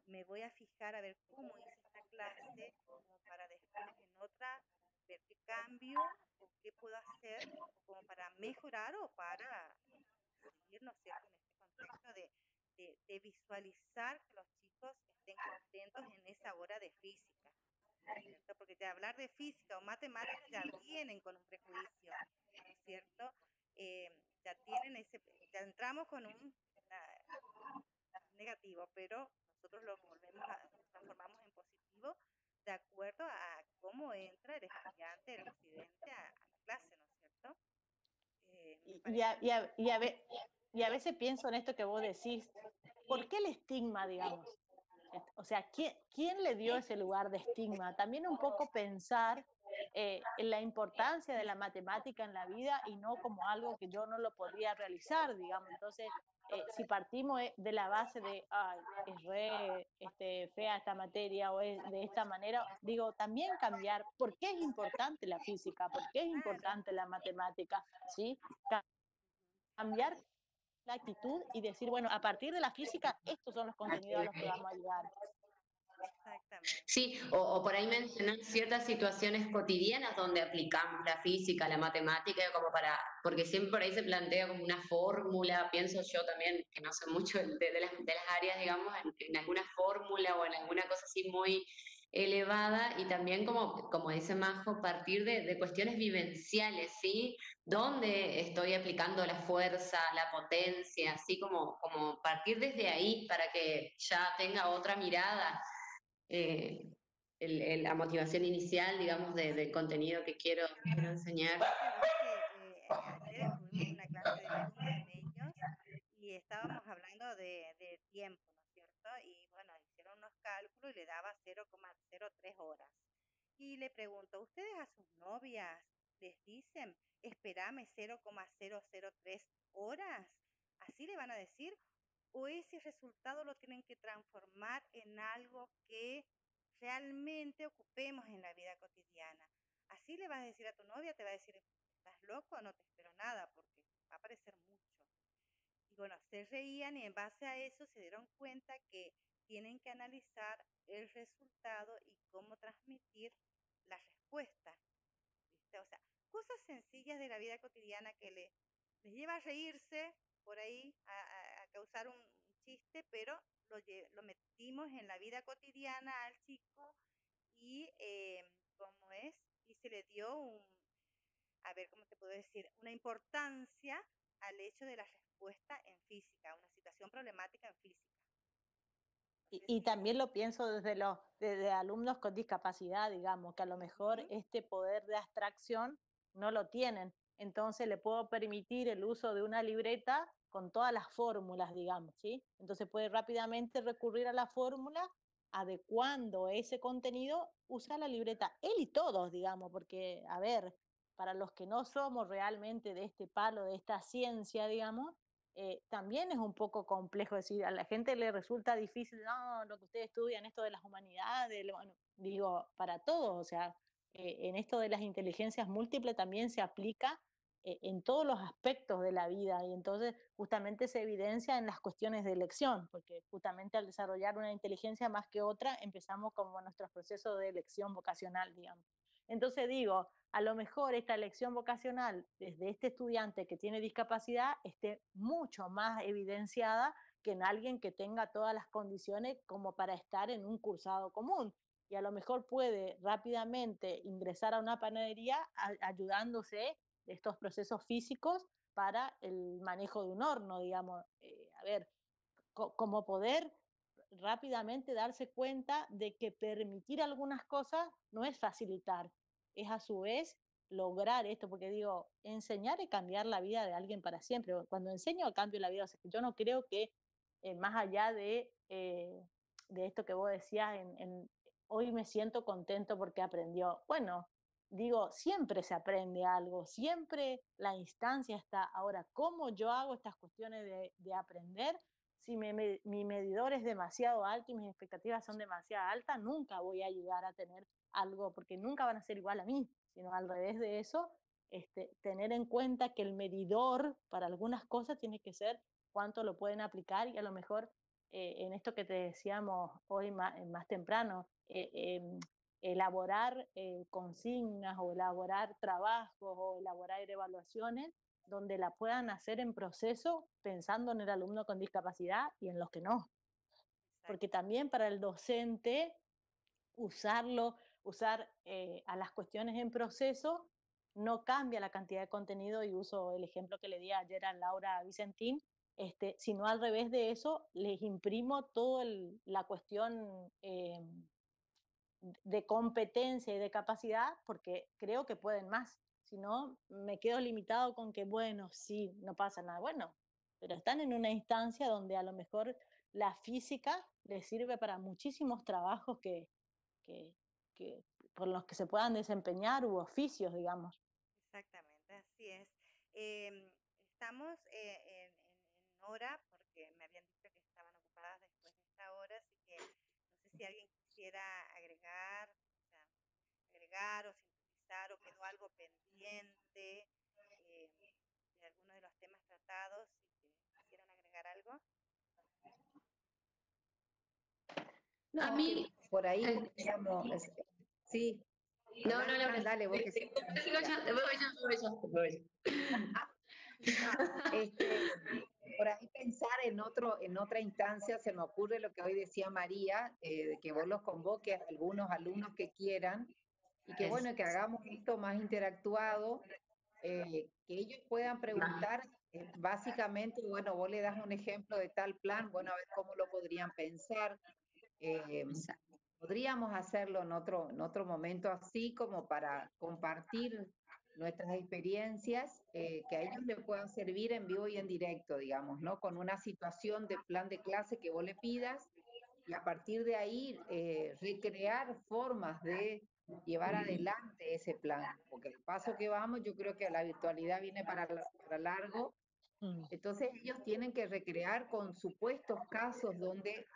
me voy a fijar a ver cómo hice esta clase, como para después en otra ver qué cambio o qué puedo hacer como para mejorar o para seguir, ¿no es cierto?, en este contexto de visualizar que los chicos estén contentos en esa hora de física, ¿no es cierto? Porque de hablar de física o matemáticas ya vienen con un prejuicio, ¿no es cierto? Ya entramos con un negativo, pero nosotros lo transformamos en positivo de acuerdo a cómo entra el estudiante, el residente a la clase, ¿no es cierto? Me Y, y, parece a, y, muy a, y, a ve- y a veces pienso en esto que vos decís, ¿por qué el estigma, digamos? O sea, ¿quién le dio ese lugar de estigma? También un poco pensar en la importancia de la matemática en la vida y no como algo que yo no lo podría realizar, digamos. Entonces, si partimos de la base de, ay, es re fea esta materia o es de esta manera, digo, también cambiar, ¿por qué es importante la física? ¿Por qué es claro. importante la matemática? ¿Sí? Cambiar la actitud y decir, bueno, a partir de la física, estos son los contenidos a los que vamos a llegar. Exactamente. Sí, o por ahí mencionar ciertas situaciones cotidianas donde aplicamos la física, la matemática, como porque siempre por ahí se plantea como una fórmula, pienso yo también, que no sé mucho de las áreas, digamos, en alguna fórmula o en alguna cosa así muy elevada, y también como dice Majo, partir de cuestiones vivenciales, ¿sí? ¿Dónde estoy aplicando la fuerza, la potencia? Así como partir desde ahí para que ya tenga otra mirada eh, la motivación inicial, digamos, del contenido que quiero enseñar. Sabes que ayer estuvimos en una clase de Zoom con ellos y estábamos hablando de tiempo, ¿no es cierto? Y bueno, hicieron unos cálculos y le daba 0,03 horas. Y le pregunto, ¿ustedes a sus novias les dicen, espérame 0,003 horas? ¿Así le van a decir? ¿O ese resultado lo tienen que transformar en algo que realmente ocupemos en la vida cotidiana? Así le vas a decir a tu novia, te va a decir, ¿estás loco? No te espero nada porque va a parecer mucho. Y bueno, se reían y en base a eso se dieron cuenta que tienen que analizar el resultado y cómo transmitir la respuesta, ¿viste? O sea, cosas sencillas de la vida cotidiana que les lleva a reírse por ahí, a causar un chiste, pero lo metimos en la vida cotidiana al chico y, ¿cómo es? Y se le dio a ver, ¿cómo te puedo decir? Una importancia al hecho de la respuesta en física, una situación problemática en física. No sé Y si... también lo pienso desde alumnos con discapacidad, digamos, que a lo mejor Ujú, este poder de abstracción no lo tienen. Entonces le puedo permitir el uso de una libreta con todas las fórmulas, digamos, ¿sí? Entonces puede rápidamente recurrir a la fórmula, adecuando ese contenido, usa la libreta, él y todos, digamos, porque, a ver, para los que no somos realmente de este palo, de esta ciencia, digamos, también es un poco complejo decir, a la gente le resulta difícil, no, lo que ustedes estudian, esto de las humanidades, bueno, digo, para todos, o sea, en esto de las inteligencias múltiples también se aplica en todos los aspectos de la vida y entonces justamente se evidencia en las cuestiones de elección, porque justamente al desarrollar una inteligencia más que otra empezamos como nuestros procesos de elección vocacional, digamos. Entonces digo, a lo mejor esta elección vocacional desde este estudiante que tiene discapacidad esté mucho más evidenciada que en alguien que tenga todas las condiciones como para estar en un cursado común. Y a lo mejor puede rápidamente ingresar a una panadería ayudándose de estos procesos físicos para el manejo de un horno, digamos. A ver, como poder rápidamente darse cuenta de que permitir algunas cosas no es facilitar, es a su vez lograr esto, porque digo, enseñar es cambiar la vida de alguien para siempre. Cuando enseño cambio la vida, o sea, yo no creo que más allá de esto que vos decías, hoy me siento contento porque aprendió. Bueno, digo, siempre se aprende algo, siempre la instancia está. Ahora, ¿cómo yo hago estas cuestiones de aprender? Si mi medidor es demasiado alto y mis expectativas son demasiado altas, nunca voy a llegar a tener algo, porque nunca van a ser igual a mí, sino al revés de eso, tener en cuenta que el medidor para algunas cosas tiene que ser cuánto lo pueden aplicar y a lo mejor en esto que te decíamos hoy más temprano, elaborar consignas o elaborar trabajos o elaborar evaluaciones donde la puedan hacer en proceso pensando en el alumno con discapacidad y en los que no. Porque exacto. también para el docente usar a las cuestiones en proceso no cambia la cantidad de contenido y uso el ejemplo que le di ayer a Laura Vicentín, sino al revés de eso, les imprimo toda la cuestión de competencia y de capacidad porque creo que pueden más. Si no, me quedo limitado con que, bueno, sí, no pasa nada. Bueno, pero están en una instancia donde a lo mejor la física les sirve para muchísimos trabajos que, que por los que se puedan desempeñar u oficios, digamos. Exactamente, así es. Estamos en hora, porque me habían dicho que estaban ocupadas después de esta hora, así que no sé si alguien quisiera agregar, o sea, agregar o sintetizar o quedó algo pendiente de alguno de los temas tratados y que quisieran agregar algo. No, A mí, por ahí eh, podríamos, sí, no, no, dale, Laura, dale, vos que siempre sigo yo, después voy yo. Por ahí pensar en otra instancia, se me ocurre lo que hoy decía María, de que vos los convoques a algunos alumnos que quieran y que bueno, que hagamos esto más interactuado, que ellos puedan preguntar, básicamente, bueno, vos le das un ejemplo de tal plan, bueno, a ver cómo lo podrían pensar. eh, Podríamos hacerlo en otro momento así como para compartir nuestras experiencias que a ellos les puedan servir en vivo y en directo, digamos, ¿no? Con una situación de plan de clase que vos le pidas y a partir de ahí recrear formas de llevar adelante ese plan, porque el paso que vamos, yo creo que la virtualidad viene para largo, entonces ellos tienen que recrear con supuestos casos donde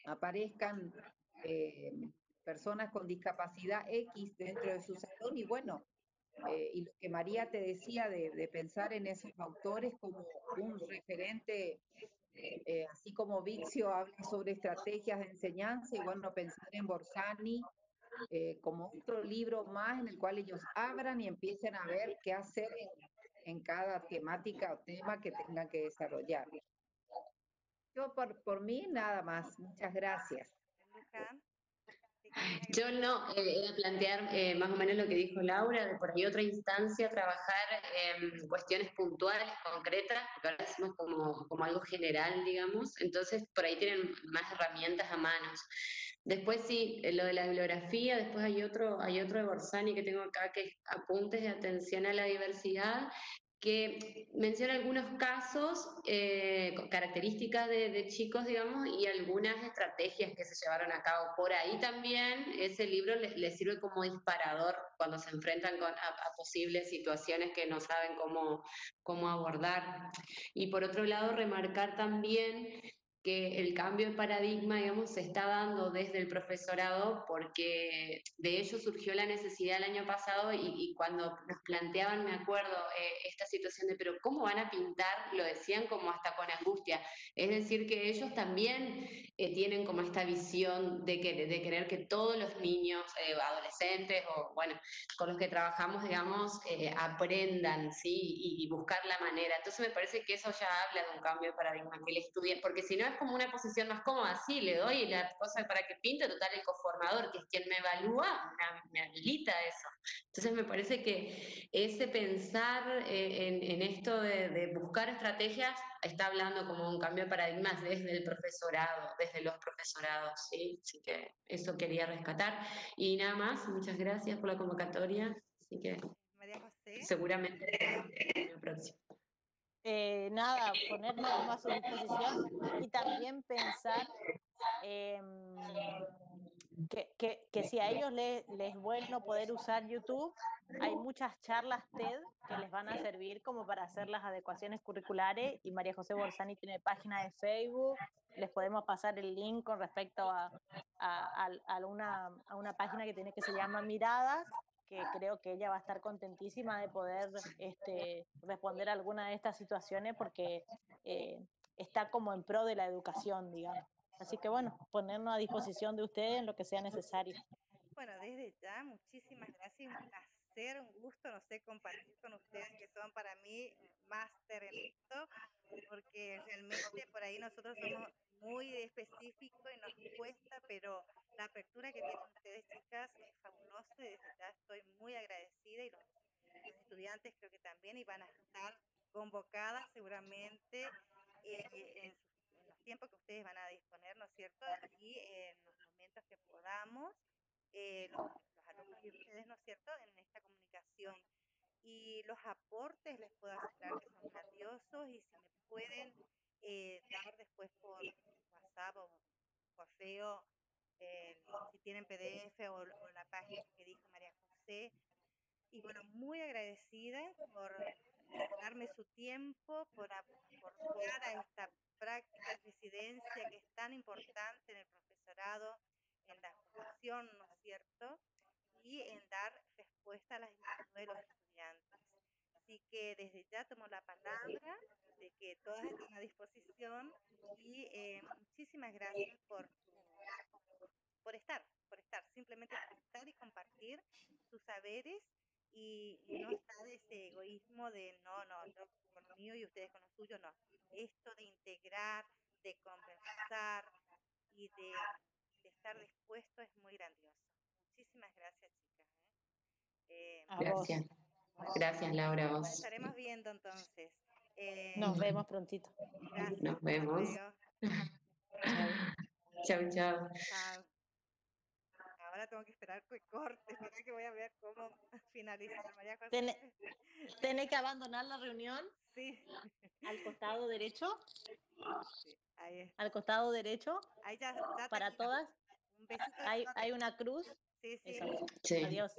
aparezcan eh, personas con discapacidad X dentro de su salón y bueno, y lo que María te decía de pensar en esos autores como un referente, así como Vixio habla sobre estrategias de enseñanza y bueno, pensar en Borsani como otro libro más en el cual ellos abran y empiecen a ver qué hacer en cada temática o tema que tengan que desarrollar. Yo por mí nada más, muchas gracias. Luján, ¿qué querías Yo agregar? no, era plantear más o menos lo que dijo Laura, de por ahí otra instancia, trabajar en cuestiones puntuales, concretas, porque ahora hacemos como algo general, digamos, entonces por ahí tienen más herramientas a manos. Después sí, lo de la bibliografía, después hay otro de Borsani que tengo acá, que es Apuntes de atención a la diversidad, que menciona algunos casos, con características de chicos, digamos, y algunas estrategias que se llevaron a cabo. Por ahí también ese libro les sirve como disparador cuando se enfrentan a posibles situaciones que no saben cómo abordar. Y por otro lado, remarcar también que el cambio de paradigma, digamos, se está dando desde el profesorado porque de ello surgió la necesidad el año pasado y cuando nos planteaban, me acuerdo, esta situación de, pero ¿cómo van a pintar? Lo decían como hasta con angustia. Es decir, que ellos también tienen como esta visión de querer que todos los niños, adolescentes o, bueno, con los que trabajamos, digamos, aprendan, ¿sí? Y buscar la manera. Entonces me parece que eso ya habla de un cambio de paradigma, que el estudiante, porque si no es como una posición más cómoda, sí, le doy la cosa para que pinte, total el coformador, que es quien me evalúa, me habilita eso. Entonces me parece que ese pensar en esto de buscar estrategias está hablando como un cambio de paradigmas desde el profesorado, desde los profesorados, ¿sí? Así que eso quería rescatar. Y nada más, muchas gracias por la convocatoria, así que María José. seguramente en el próximo. Nada, ponernos a su disposición y también pensar que si a ellos les es bueno poder usar YouTube, hay muchas charlas TED que les van a servir como para hacer las adecuaciones curriculares y María José Borsani tiene página de Facebook, les podemos pasar el link con respecto a una página que tiene que se llama Miradas, que creo que ella va a estar contentísima de poder responder a alguna de estas situaciones porque está como en pro de la educación, digamos. Así que bueno, ponernos a disposición de ustedes en lo que sea necesario. Bueno, desde ya, muchísimas gracias, un placer, un gusto, no sé, compartir con ustedes que son para mí máster en esto, porque realmente por ahí nosotros somos muy específicos y nos cuesta, pero la apertura que tienen ustedes, chicas, es fabulosa y desde ya estoy muy agradecida y los estudiantes creo que también y van a estar convocadas seguramente en los tiempos que ustedes van a disponer, ¿no es cierto? Y en los momentos que podamos, los alumnos y ustedes, ¿no es cierto?, en esta comunicación. Y los aportes les puedo asegurar que son grandiosos y si me pueden dar después por WhatsApp o correo, si tienen PDF o la página que dijo María José. Y bueno, muy agradecida por darme su tiempo, por aportar a esta práctica en residencia que es tan importante en el profesorado, en la formación, ¿no es cierto? Y en dar respuesta a las inquietudes de los estudiantes. Así que desde ya tomo la palabra de que todas están a disposición y muchísimas gracias por estar, simplemente por estar y compartir sus saberes y no está de ese egoísmo de no, yo con lo mío y ustedes con lo suyo, no. Esto de integrar, de conversar y de estar dispuesto es muy grandioso. Muchísimas gracias, chicas. A vos. Gracias. Gracias, Laura, a Nos vos. estaremos viendo entonces. Nos vemos prontito. Gracias. Nos vemos. Chau. Chau, chau. Chao. Ahora tengo que esperar que corte, espera que voy a ver cómo finalizar, María José. ¿Tenés que abandonar la reunión? Sí. Al costado derecho. Sí, ahí está. Al costado derecho. Ahí ya Para termino. todas. Un besito. Hay una cruz. Sí, sí. Eso. Sí. Adiós.